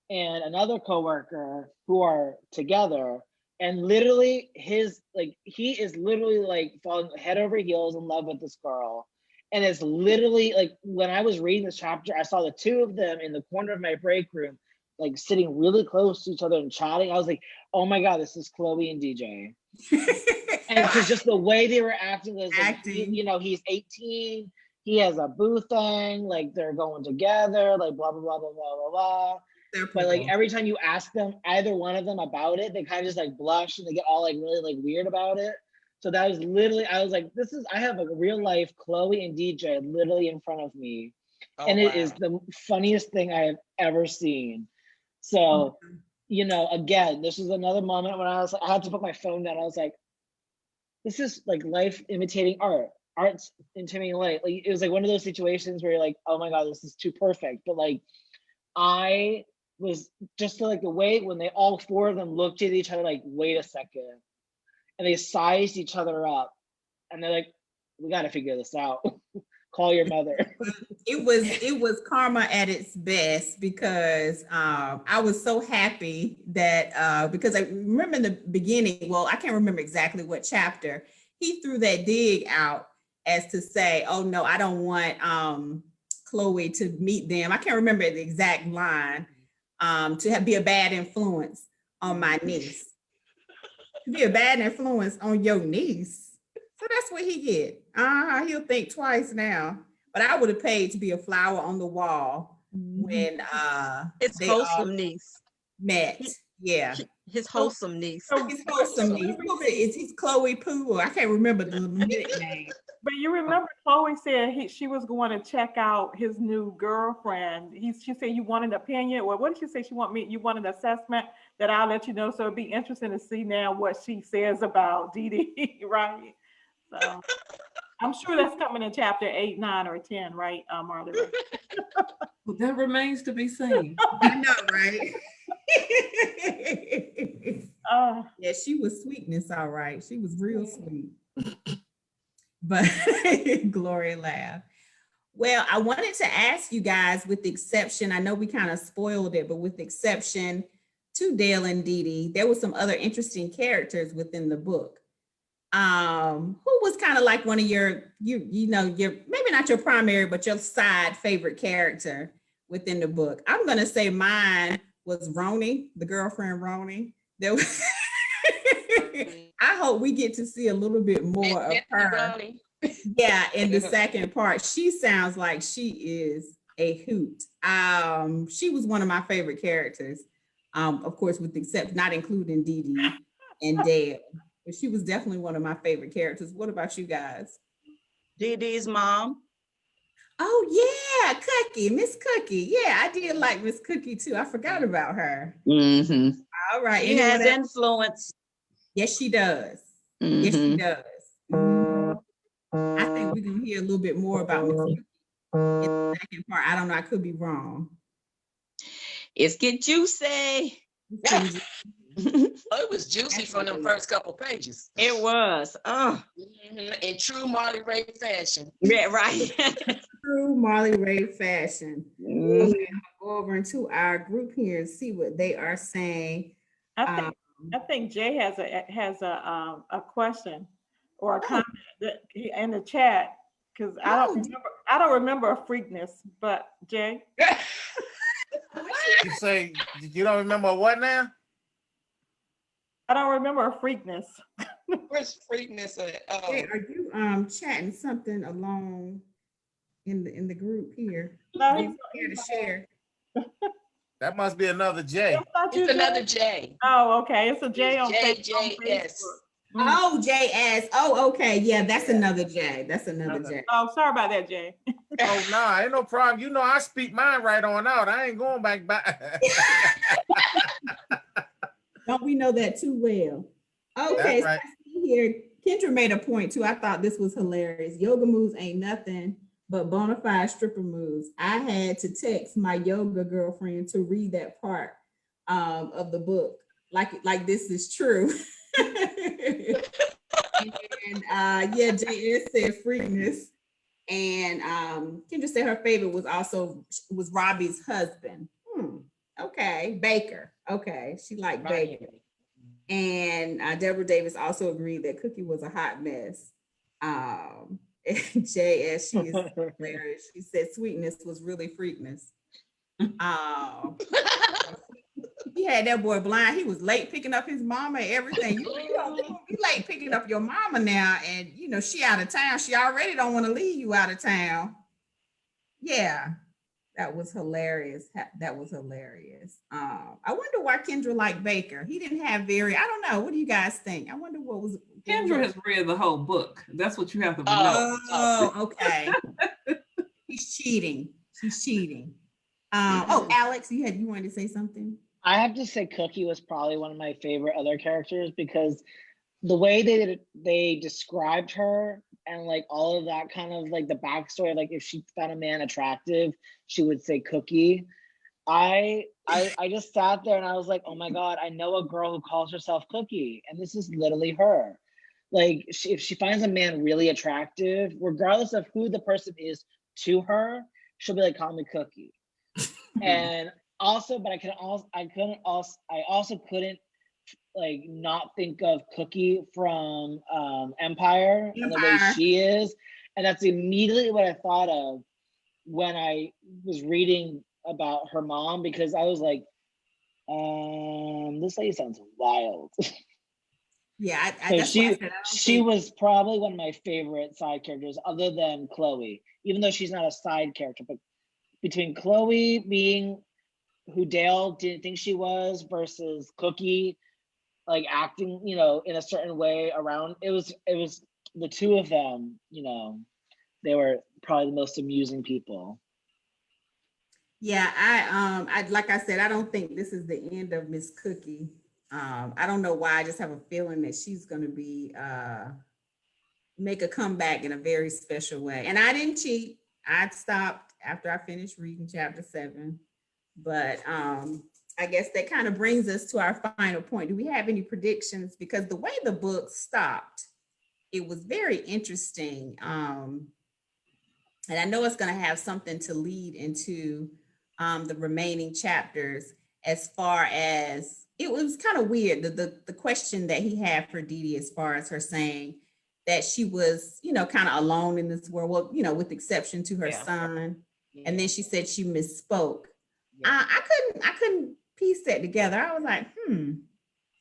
Speaker 3: and another coworker who are together, and literally he is literally like falling head over heels in love with this girl. And it's literally like when I was reading this chapter, I saw the two of them in the corner of my break room, like sitting really close to each other and chatting. I was like, oh my God, this is Chloe and DJ. And because just the way they were acting was like, he's 18, he has a boo thing, like they're going together, like blah, blah, blah, blah, blah, blah, blah. But like every time you ask them, either one of them about it, they kind of just like blush and they get all like really like weird about it. So that was literally, I was like, I have a real life Chloe and DJ literally in front of me. And it is the funniest thing I have ever seen. So, again, this was another moment when I had to put my phone down. I was like, this is like life imitating art. Art's imitating life. Like, it was like one of those situations where you're like, oh my God, this is too perfect. But like, I was just like the way when they all four of them looked at each other like, wait a second. And they sized each other up. And they're like, we got to figure this out. Call your mother.
Speaker 2: It was karma at its best, because I was so happy that because I remember in the beginning, well, I can't remember exactly what chapter, he threw that dig out as to say, oh no, I don't want Chloe to meet them. I can't remember the exact line, be a bad influence on my niece. To be a bad influence on your niece. So that's what he get. He'll think twice now. But I would have paid to be a flower on the wall when
Speaker 12: his wholesome niece
Speaker 2: met. Yeah.
Speaker 12: His wholesome niece.
Speaker 2: His wholesome niece. Is he's Chloe Pooh? I can't remember the nickname.
Speaker 1: But you remember Chloe said she was going to check out his new girlfriend. She said you want an opinion, or what did she say? You want an assessment that I'll let you know. So it'd be interesting to see now what she says about Dee Dee, right? So I'm sure that's coming in chapter 8, 9, or 10, right, Marlee Rae?
Speaker 10: Well, that remains to be seen.
Speaker 2: I know, right? Yeah, she was sweetness, all right. She was real sweet. But Gloria laughed. Well, I wanted to ask you guys, with the exception, I know we kind of spoiled it, but with the exception to Dale and Dee Dee, there were some other interesting characters within the book. Who was kind of like one of your maybe not your primary, but your side favorite character within the book? I'm gonna say mine was Roni, the girlfriend Roni. There was I hope we get to see a little bit more of her. Yeah, in the second part. She sounds like she is a hoot. She was one of my favorite characters. Of course, with the exception, not including Dee Dee and Dale. But she was definitely one of my favorite characters. What about you guys?
Speaker 11: Dee Dee's mom.
Speaker 2: Oh yeah, Cookie, Miss Cookie. Yeah, I did like Miss Cookie too. I forgot about her.
Speaker 11: Mm-hmm.
Speaker 2: All right.
Speaker 11: She has influence.
Speaker 2: Yes, she does. Mm-hmm. Yes, she does. I think we're gonna hear a little bit more about Miss Cookie in the second part. I don't know. I could be wrong.
Speaker 5: It's get juicy.
Speaker 4: It was juicy from them first couple pages.
Speaker 5: It was. Oh,
Speaker 4: In true Marlee Rae fashion.
Speaker 5: yeah, right.
Speaker 2: True Marlee Rae fashion.
Speaker 5: Mhm.
Speaker 2: Okay, I'll go over into our group here and see what they are saying.
Speaker 1: I think Jay has a question or a comment that in the chat, because I don't remember a freakness, but Jay.
Speaker 7: You say you don't remember what now?
Speaker 1: I don't remember a freakness.
Speaker 4: Where's freakness at? Oh.
Speaker 2: Hey, are you chatting something along in the group here?
Speaker 1: No,
Speaker 2: He's here to share.
Speaker 7: That must be another J.
Speaker 4: It's another J.
Speaker 1: Oh, okay. It's a J on
Speaker 4: JJS.
Speaker 1: Facebook.
Speaker 2: Oh, JS. Oh, okay. Yeah, that's another J. That's another J.
Speaker 1: Oh, sorry about that, Jay.
Speaker 7: Oh, no, ain't no problem. You know, I speak mine right on out. I ain't going back.
Speaker 2: Don't we know that too well? Okay,
Speaker 7: That's right.
Speaker 2: so I see here, Kendra made a point too. I thought this was hilarious. Yoga moves ain't nothing but bona fide stripper moves. I had to text my yoga girlfriend to read that part of the book. Like this is true. And yeah, JS said freakness. And Kendra said her favorite was Robbie's husband. Okay, Baker. Okay, she liked Baker. And Deborah Davis also agreed that Cookie was a hot mess. And JS, she is hilarious. She said sweetness was really freakness. He had that boy blind. He was late picking up his mama and everything. You don't be late picking up your mama now, and you know she out of town. She already don't want to leave you out of town. Yeah, that was hilarious. That was hilarious. I wonder why Kendra liked Baker. He didn't have very. I don't know. What do you guys think? I wonder what was.
Speaker 10: Kendra has read the whole book. That's what you have to
Speaker 2: know. Oh, okay. He's cheating. She's cheating. Oh, Alex, you wanted to say something?
Speaker 3: I have to say Cookie was probably one of my favorite other characters because the way they described her and like all of that kind of like the backstory, like if she found a man attractive, she would say Cookie. I just sat there and I was like, oh my God, I know a girl who calls herself Cookie, and this is literally her. Like if she finds a man really attractive, regardless of who the person is to her, she'll be like, call me Cookie. And also, but I also couldn't like not think of Cookie from Empire and the way she is. And that's immediately what I thought of when I was reading about her mom, because I was like, this lady sounds wild.
Speaker 2: Yeah,
Speaker 3: she was probably one of my favorite side characters other than Chloe, even though she's not a side character. But between Chloe being who Dale didn't think she was versus Cookie like acting, you know, in a certain way around, it was the two of them, you know, they were probably the most amusing people.
Speaker 2: Yeah, I like I said, I don't think this is the end of Miss Cookie. I don't know why. I just have a feeling that she's going to be make a comeback in a very special way. And I didn't cheat. I stopped after I finished reading chapter 7. But I guess that kind of brings us to our final point. Do we have any predictions? Because the way the book stopped, it was very interesting. And I know it's going to have something to lead into the remaining chapters, as far as it was kind of weird. The question that he had for Dee Dee, as far as her saying that she was, you know, kind of alone in this world, well, you know, with exception to her son. Yeah. And then she said she misspoke. Yeah. I couldn't piece that together. I was like,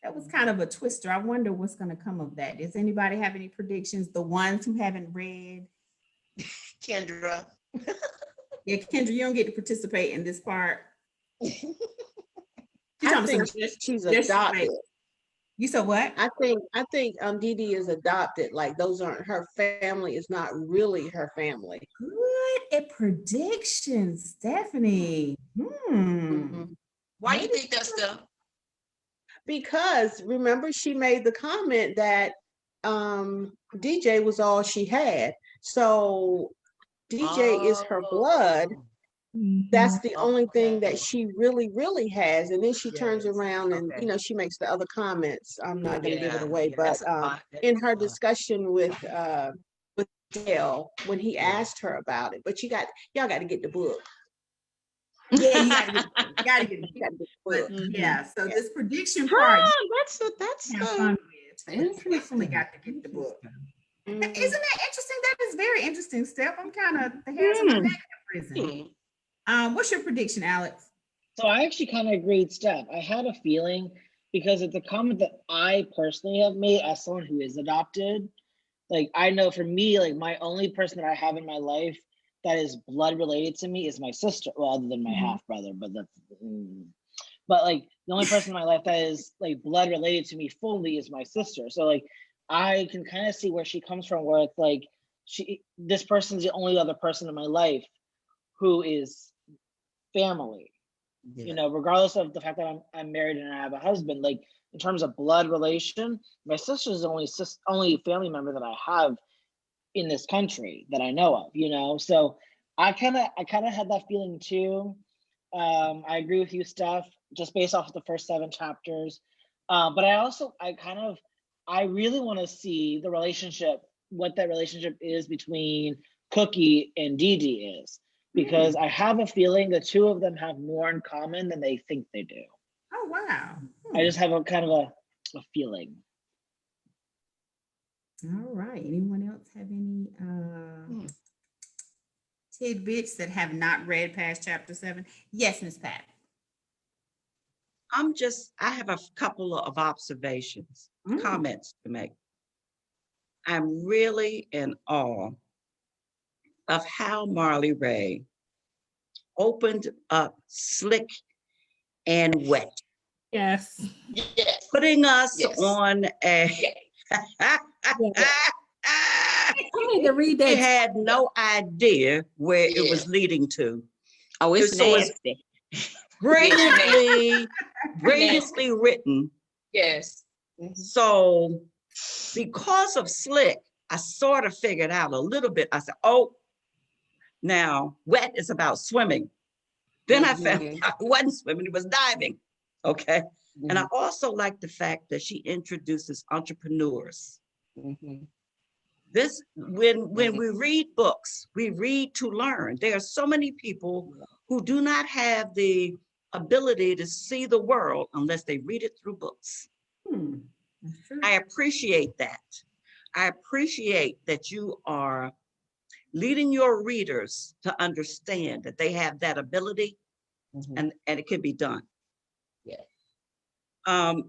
Speaker 2: that was kind of a twister. I wonder what's going to come of that. Does anybody have any predictions? The ones who haven't read?
Speaker 4: Kendra.
Speaker 2: Yeah, Kendra, you don't get to participate in this part.
Speaker 8: I think she's adopted.
Speaker 2: You said what?
Speaker 8: I think Dee Dee is adopted. Like those aren't her family. Is not really her family.
Speaker 2: Good at predictions, Stephanie.
Speaker 4: Why do you think that's the?
Speaker 8: Because remember, she made the comment that DJ was all she had. So DJ is her blood. That's the
Speaker 4: Oh,
Speaker 8: only thing
Speaker 4: okay.
Speaker 8: that she really, really has. And then she turns
Speaker 4: Yes.
Speaker 8: around and,
Speaker 4: Okay.
Speaker 8: you know, she makes the other comments. I'm not gonna give it
Speaker 4: Yeah.
Speaker 8: away,
Speaker 4: Yeah.
Speaker 8: but
Speaker 4: That's a lot.
Speaker 8: in
Speaker 4: That's
Speaker 8: her
Speaker 4: a lot.
Speaker 8: discussion with Dale, when he
Speaker 4: Yeah.
Speaker 8: asked her about it, but y'all got to get the book.
Speaker 2: Yeah, you gotta get the book.
Speaker 8: Mhm.
Speaker 2: Yeah, so
Speaker 8: Yeah.
Speaker 2: this prediction part,
Speaker 5: That's
Speaker 2: have fun with. But you
Speaker 10: Interesting.
Speaker 2: definitely got to get the book.
Speaker 8: Mhm.
Speaker 2: Isn't that interesting? That is very interesting, Steph. I'm kind of the hairs on my neck in prison. What's your prediction, Alex?
Speaker 3: So I actually kind of agreed, Steph. I had a feeling because it's a comment that I personally have made as someone who is adopted. Like, I know for me, like, my only person that I have in my life that is blood related to me is my sister. Well, other than my half brother, but that's, but like, the only person in my life that is like blood related to me fully is my sister. So like, I can kind of see where she comes from, where it's like, this person's the only other person in my life who is family.
Speaker 4: Yeah.
Speaker 3: You know, regardless of the fact that I'm married and I have a husband, like in terms of blood relation, my sister's the only family member that I have in this country that I know of, you know. So I kind of had that feeling too. I agree with you, Steph, just based off of the first 7 chapters. But I really want to see the relationship, what that relationship is between Cookie and Dee Dee is. Because I have a feeling the two of them have more in common than they think they do.
Speaker 2: Oh, wow.
Speaker 3: I just have a kind of a feeling.
Speaker 2: All right. Anyone else have any tidbits that have not read past chapter 7? Yes, Miss Pat.
Speaker 11: I have a couple of observations, comments to make. I'm really in awe of how Marlee Rae opened up slick and wet.
Speaker 6: Yes.
Speaker 4: Yes.
Speaker 11: Putting us
Speaker 4: Yes.
Speaker 11: on a
Speaker 6: I need to read
Speaker 11: He
Speaker 6: that.
Speaker 11: had no idea where it was leading to.
Speaker 5: Oh, it's
Speaker 11: So
Speaker 5: nasty.
Speaker 11: Brilliantly written.
Speaker 4: Yes.
Speaker 11: So because of slick, I sort of figured out a little bit. I said, oh, now wet is about swimming. Then I found out it wasn't swimming, it was diving. Okay. And I also like the fact that she introduces entrepreneurs. This, when we read books, we read to learn. There are so many people who do not have the ability to see the world unless they read it through books. I appreciate that. I appreciate that you are leading your readers to understand that they have that ability and it can be done. Yeah.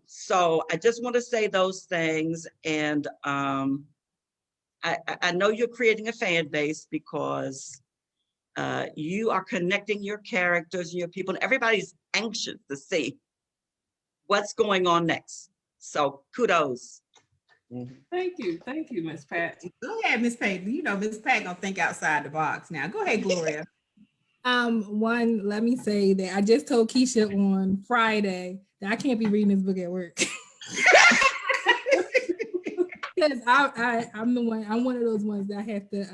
Speaker 11: So I just want to say those things. And I know you're creating a fan base because you are connecting your characters and your people, and everybody's anxious to see what's going on next. So kudos.
Speaker 10: Thank you, Miss Pat.
Speaker 2: Go ahead, Miss Pat. You know, Miss Pat gonna think outside the box now. Go ahead, Gloria.
Speaker 6: One, let me say that I just told Keisha on Friday that I can't be reading this book at work. Because I'm one of those ones that I have to,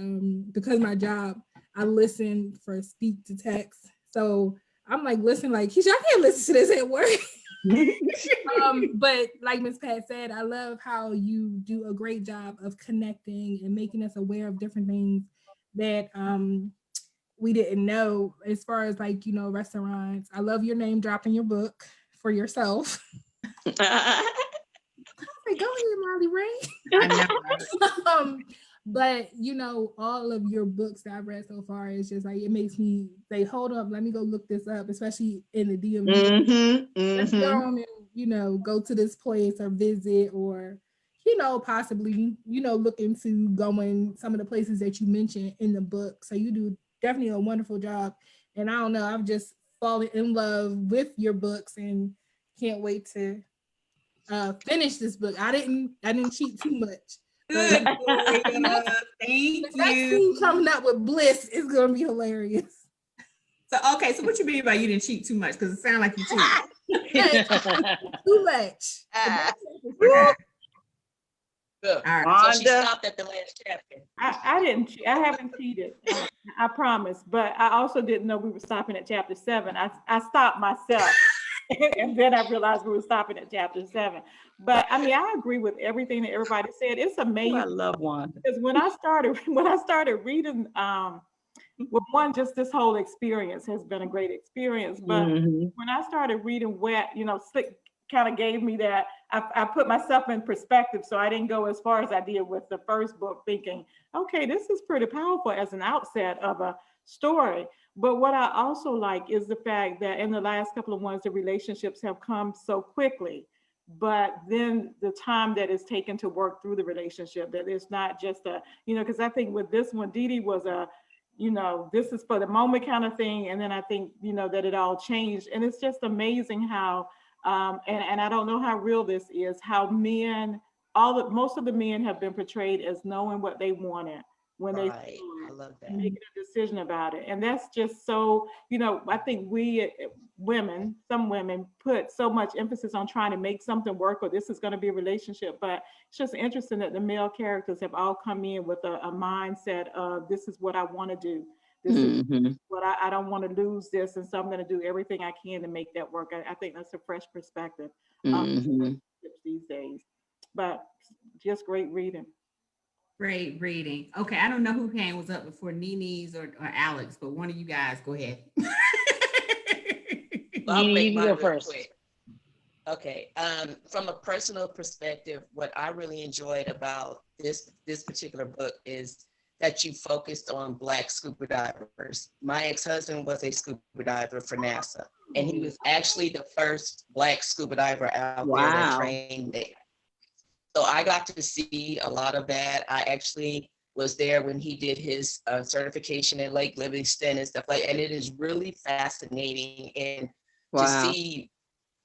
Speaker 6: because my job, I listen for speak to text. So I'm like, listen, like, Keisha, I can't listen to this at work. But like Ms. Pat said, I love how you do a great job of connecting and making us aware of different things that we didn't know, as far as like, you know, restaurants. I love your name dropping your book for yourself. Go ahead, Marlee Rae.
Speaker 2: I know.
Speaker 6: But you know, all of your books that I've read so far is just like, it makes me say, hold up, let me go look this up, especially in the DMV. Let's go on and, you know, go to this place or visit, or, you know, possibly, you know, look into going some of the places that you mentioned in the book. So you do definitely a wonderful job. And I don't know, I've just fallen in love with your books and can't wait to finish this book. I didn't cheat too much.
Speaker 2: Good, Gloria. Thank you.
Speaker 6: Next scene coming up with Bliss is gonna be hilarious.
Speaker 2: So okay, so what you mean by you didn't cheat too much? Because it sounds like you cheated.
Speaker 6: Too much.
Speaker 2: Okay.
Speaker 4: Good.
Speaker 2: All right.
Speaker 4: So she stopped at the last chapter.
Speaker 1: I didn't cheat. I haven't cheated. I promise. But I also didn't know we were stopping at chapter 7. I stopped myself. And then I realized we were stopping at chapter 7. But I mean, I agree with everything that everybody said. It's amazing.
Speaker 11: I love Wanda.
Speaker 1: Because when I started reading, well, one, just this whole experience has been a great experience. But when I started reading Wet, Slick kind of gave me that. I put myself in perspective, so I didn't go as far as I did with the first book, thinking, okay, this is pretty powerful as an outset of a story. But what I also like is the fact that in the last couple of ones, the relationships have come so quickly. But then the time that is taken to work through the relationship, that it's not just because I think with this one, Dee Dee was this is for the moment kind of thing. And then I think, that it all changed. And it's just amazing how, and I don't know how real this is, how most of the men have been portrayed as knowing what they wanted when they
Speaker 4: I love that.
Speaker 1: making a decision about it. And that's just so, I think some women put so much emphasis on trying to make something work, or this is going to be a relationship. But it's just interesting that the male characters have all come in with a mindset of, this is what I want to do. This is what I don't want to lose this. And so I'm going to do everything I can to make that work. I think that's a fresh perspective these days. But just great reading.
Speaker 2: Great reading. Okay, I don't know who hand was up before, Nini's or Alex, but one of you guys go ahead.
Speaker 4: I'll make mine
Speaker 3: go
Speaker 4: real
Speaker 3: first.
Speaker 4: quick. Okay. From a personal perspective, what I really enjoyed about this particular book is that you focused on Black scuba divers. My ex-husband was a scuba diver for NASA, and he was actually the first Black scuba diver out there that trained there. So I got to see a lot of that. I actually was there when he did his certification in Lake Livingston and stuff like that. And it is really fascinating and to see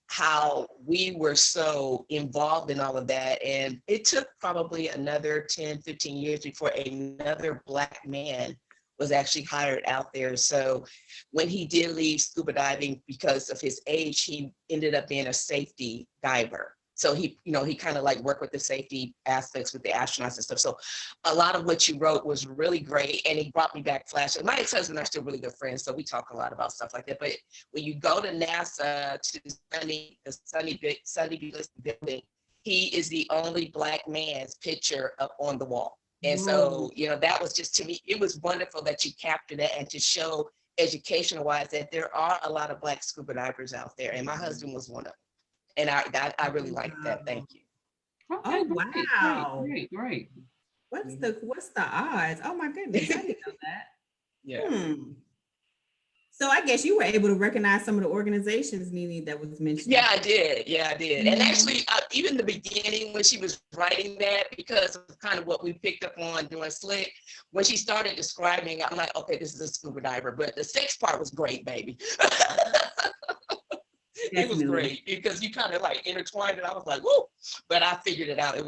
Speaker 4: how we were so involved in all of that. And it took probably another 10, 15 years before another Black man was actually hired out there. So when he did leave scuba diving because of his age, he ended up being a safety diver. So he kind of like worked with the safety aspects with the astronauts and stuff. So a lot of what you wrote was really great. And he brought me back flashbacks. My ex-husband and I are still really good friends. So we talk a lot about stuff like that. But when you go to NASA, to the Sunny Beach building, he is the only Black man's picture up on the wall. And so, that was just, to me, it was wonderful that you captured that and to show educational wise that there are a lot of Black scuba divers out there. And my husband was one of them. And I really like that. Thank you.
Speaker 2: Okay, wow.
Speaker 10: Great.
Speaker 2: What's the odds? Oh my goodness, I didn't know that.
Speaker 4: Yeah.
Speaker 2: So I guess you were able to recognize some of the organizations, Nini, that was mentioned.
Speaker 4: Yeah, I did. And actually, even the beginning when she was writing that, because of kind of what we picked up on doing Slick, when she started describing, I'm like, okay, this is a scuba diver. But the sex part was great, baby. It was great because you kind of like intertwined it. I was like, whoa, but I figured it out. They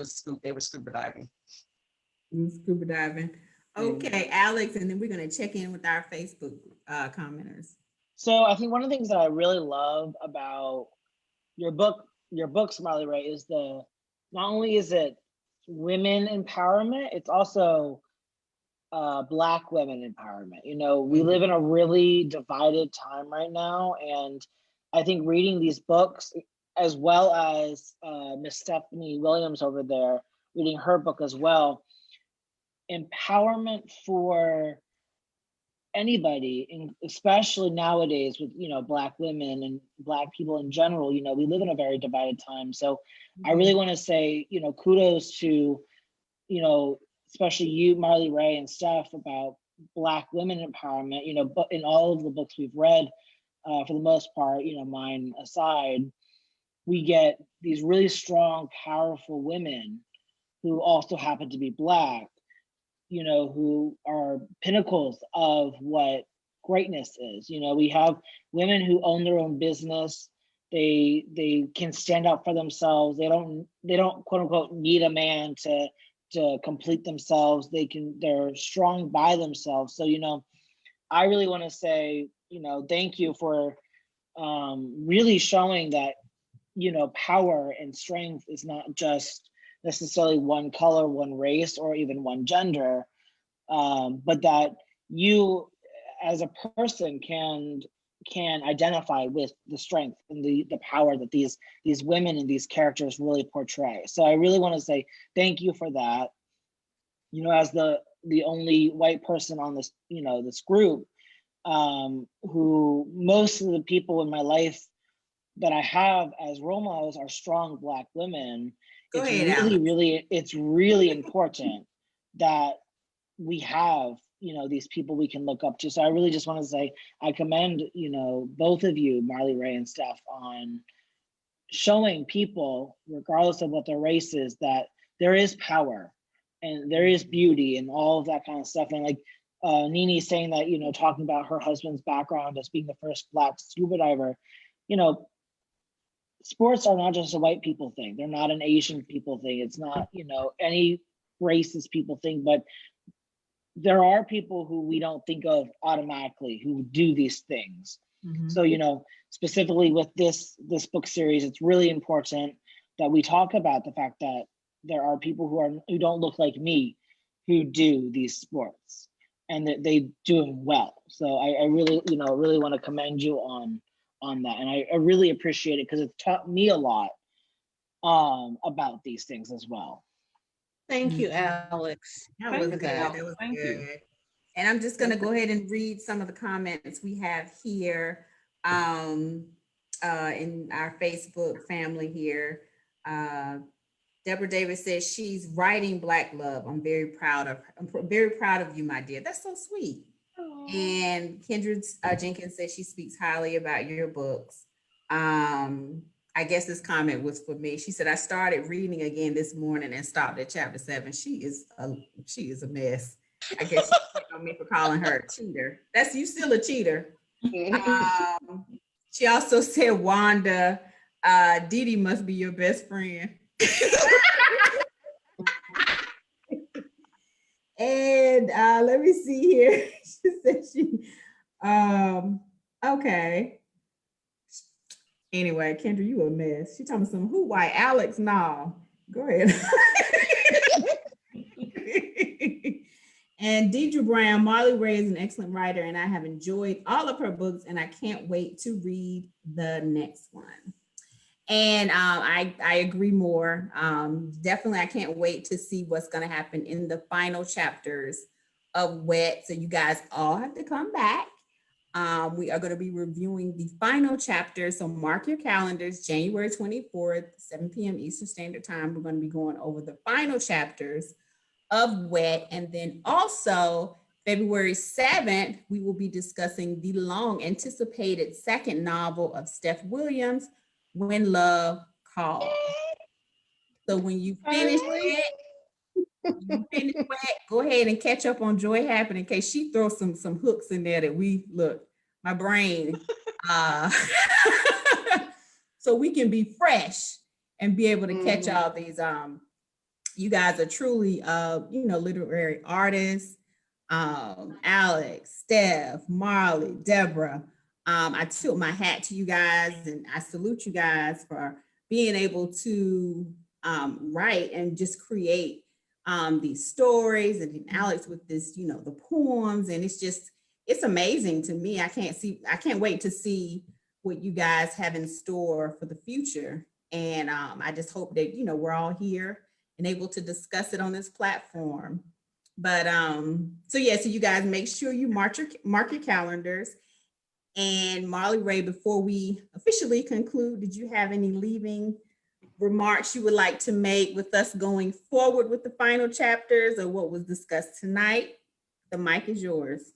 Speaker 4: were scuba diving.
Speaker 2: Scuba diving. Okay, Alex, and then we're going to check in with our Facebook commenters.
Speaker 3: So I think one of the things that I really love about your books, Marlee Rae, is not only is it women empowerment, it's also Black women empowerment. We live in a really divided time right now, and I think reading these books, as well as Miss Stephanie Williams over there, reading her book as well, empowerment for anybody, and especially nowadays with, Black women and Black people in general, we live in a very divided time. So I really want to say, kudos to, especially you, Marlee Rae and Steph, about Black women empowerment, but in all of the books we've read, for the most part, mine aside, we get these really strong, powerful women who also happen to be Black, who are pinnacles of what greatness is. We have women who own their own business. They can stand up for themselves. They don't quote unquote need a man to complete themselves. They're strong by themselves. So, I really want to say, thank you for really showing that, power and strength is not just necessarily one color, one race, or even one gender, but that you as a person can identify with the strength and the power that these women and these characters really portray. So I really want to say thank you for that. You know, as the only white person on this, you know, this group, who most of the people in my life that I have as role models are strong Black women.
Speaker 2: Go
Speaker 3: it's
Speaker 2: ahead,
Speaker 3: really,
Speaker 2: Alex.
Speaker 3: really, it's really important that we have, you know, these people we can look up to. So I really just want to say I commend, you know, both of you, Marlee Rae and Steph, on showing people, regardless of what their race is, that there is power and there is beauty and all of that kind of stuff. And like Nini saying that, you know, talking about her husband's background as being the first Black scuba diver, you know, sports are not just a white people thing. They're not an Asian people thing. It's not, you know, any racist people thing, but there are people who we don't think of automatically who do these things. So, you know, specifically with this book series, it's really important that we talk about the fact that there are people who don't look like me who do these sports and that they do them well. So I really, you know, really want to commend you on that. And I really appreciate it because it's taught me a lot about these things as well.
Speaker 8: Thank you, Alex.
Speaker 2: That was
Speaker 8: Thank
Speaker 2: good.
Speaker 8: you.
Speaker 2: That was
Speaker 10: Thank
Speaker 2: good.
Speaker 10: you.
Speaker 2: And I'm just gonna go ahead and read some of the comments we have here in our Facebook family here. Deborah Davis says she's writing Black love. I'm very proud of you, my dear. That's so sweet. And Kendra Jenkins says she speaks highly about your books. I guess this comment was for me. She said, I started reading again this morning and stopped at chapter 7. She is a mess. I guess she's on me for calling her a cheater. That's you still a cheater. She also said, Wanda, Dee must be your best friend. And let me see here. She said okay. Anyway, Kendra, you a mess. She talking about some who white Alex? No. Go ahead. And Deidre Brown, Marlee Rae is an excellent writer, and I have enjoyed all of her books, and I can't wait to read the next one. And I agree more. Definitely, I can't wait to see what's going to happen in the final chapters of Wet. So you guys all have to come back. We are going to be reviewing the final chapter. So mark your calendars, January 24th, 7 p.m. Eastern Standard Time. We're going to be going over the final chapters of Wet. And then also February 7th, we will be discussing the long anticipated second novel of Steph Williams, When Love Calls. So when you finish Wet, go ahead and catch up on Joy Happen in case she throws some hooks in there that we look, my brain, so we can be fresh and be able to catch all these. You guys are truly, literary artists. Alex, Steph, Marlee, Deborah. I tilt my hat to you guys and I salute you guys for being able to write and just create these stories, and Alex with this, the poems, and it's amazing to me. I can't wait to see what you guys have in store for the future. And I just hope that, we're all here and able to discuss it on this platform. But so you guys make sure you mark your calendars. And Marlee Rae, before we officially conclude, did you have any leaving remarks you would like to make with us going forward with the final chapters or what was discussed tonight? The mic is yours.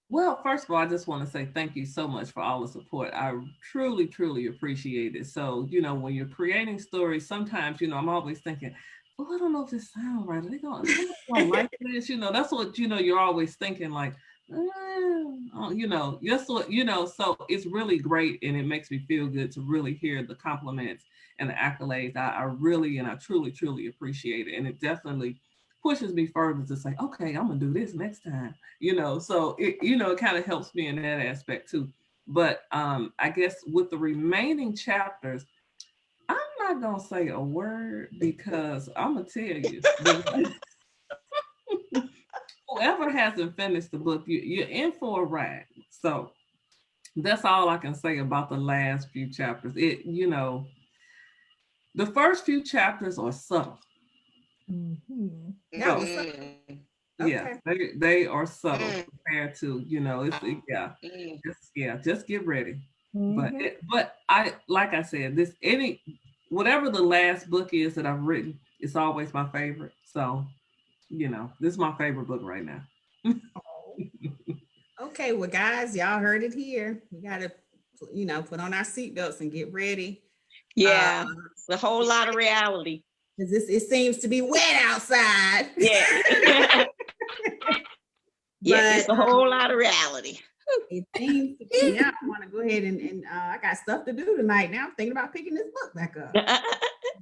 Speaker 10: Well, first of all, I just want to say thank you so much for all the support. I truly, truly appreciate it. So, when you're creating stories, sometimes, I'm always thinking, oh, I don't know if this sounds right. Are they going to like this? That's what, you're always thinking like, just what, so it's really great. And it makes me feel good to really hear the compliments and the accolades. I really, and I truly, truly appreciate it. And it definitely pushes me further to say, okay, I'm gonna do this next time, so it kind of helps me in that aspect too. But I guess with the remaining chapters, I'm not gonna say a word because I'm gonna tell you, whoever whoever hasn't finished the book, you're in for a ride. So that's all I can say about the last few chapters. It, you know, the first few chapters are subtle.
Speaker 2: Mm-hmm.
Speaker 10: So,
Speaker 4: Mm.
Speaker 10: yeah, they are subtle compared to, you know, it's just get ready.
Speaker 2: Mm-hmm.
Speaker 10: But I, like I said, whatever the last book is that I've written, it's always my favorite. So, you know, this is my favorite book right now.
Speaker 2: Okay, well, guys, y'all heard it here. We got to, you know, put on our seatbelts and get ready.
Speaker 5: Yeah, it's a whole lot of reality.
Speaker 2: Because it seems to be wet outside.
Speaker 5: Yeah. Yeah, it's a whole lot of reality.
Speaker 2: It seems to be. Yeah, I want to go ahead and I got stuff to do tonight. Now I'm thinking about picking this book back up.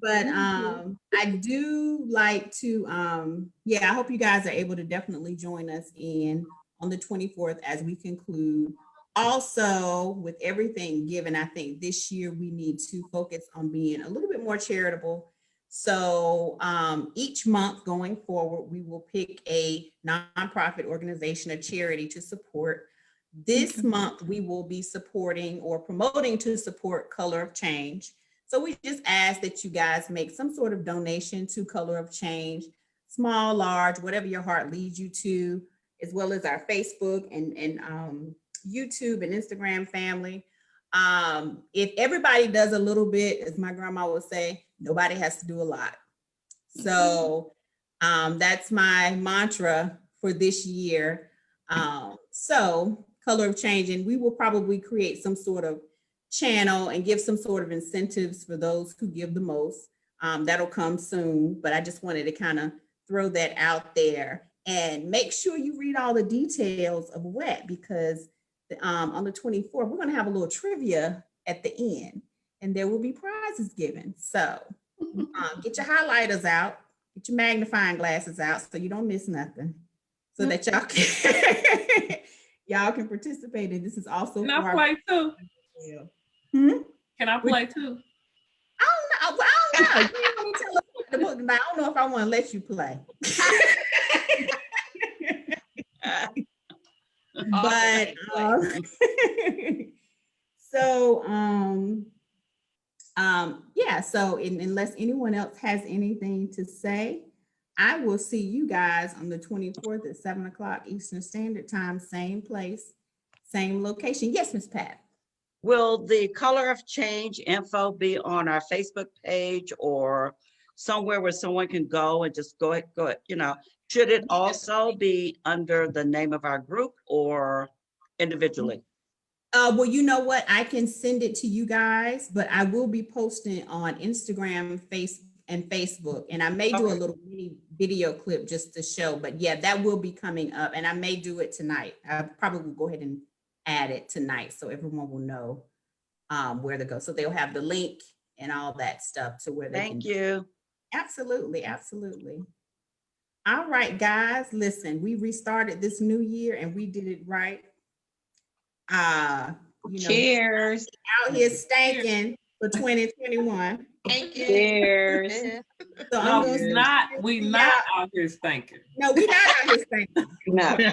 Speaker 2: But I do like to, yeah, I hope you guys are able to definitely join us in on the 24th as we conclude. Also, with everything given, I think this year we need to focus on being a little bit more charitable. So each month going forward, we will pick a nonprofit organization, a charity to support. This month, we will be supporting or promoting to support Color of Change. So we just ask that you guys make some sort of donation to Color of Change, small, large, whatever your heart leads you to, as well as our Facebook and YouTube and Instagram family. If everybody does a little bit, as my grandma would say, nobody has to do a lot. So that's my mantra for this year. So Color of Change, and we will probably create some sort of channel and give some sort of incentives for those who give the most. That'll come soon, but I just wanted to kind of throw that out there and make sure you read all the details of WET, because on the 24th, we're going to have a little trivia at the end and there will be prizes given. So get your highlighters out, get your magnifying glasses out so you don't miss nothing, so that y'all can y'all can participate. And this is also
Speaker 10: Can I play too? Can I play too?
Speaker 2: I don't know. You didn't want to tell us the book, but I don't know if I want to let you play. But yeah, so unless anyone else has anything to say, I will see you guys on the 24th at 7 o'clock Eastern Standard Time, same place, same location. Yes, Miss Pat.
Speaker 11: Will the Color of Change info be on our Facebook page or somewhere where someone can go and just go, you know, should it also be under the name of our group or individually?
Speaker 2: Well, you know what? I can send it to you guys, but I will be posting on Instagram, Facebook, and I may do a little mini video clip just to show, but yeah, that will be coming up, and I may do it tonight. I probably will go ahead and add it tonight so everyone will know where to go. So they'll have the link and all that stuff to where they can.
Speaker 11: Thank you.
Speaker 2: Absolutely, absolutely. All right, guys, listen, we restarted this new year and we did it right. You know,
Speaker 5: Cheers.
Speaker 2: out here stanking for 2021.
Speaker 4: Thank you.
Speaker 5: Cheers.
Speaker 2: So
Speaker 10: No, we not out here stinking.
Speaker 2: No, we not out here stinking.
Speaker 5: No.
Speaker 2: We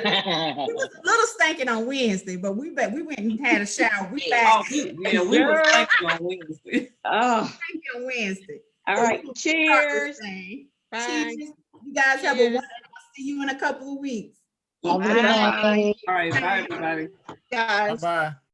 Speaker 2: was a little stinking on Wednesday, but we went and had a shower. We back.
Speaker 10: Oh, we were stinking on Wednesday.
Speaker 5: Oh,
Speaker 2: Stinking on Wednesday.
Speaker 5: all
Speaker 2: So
Speaker 5: right. Cheers.
Speaker 2: Bye. Cheers. You guys have a wonderful. I'll see you in a couple of weeks.
Speaker 3: Have a good night.
Speaker 10: All right, bye everybody.
Speaker 8: Guys.
Speaker 7: Bye-bye.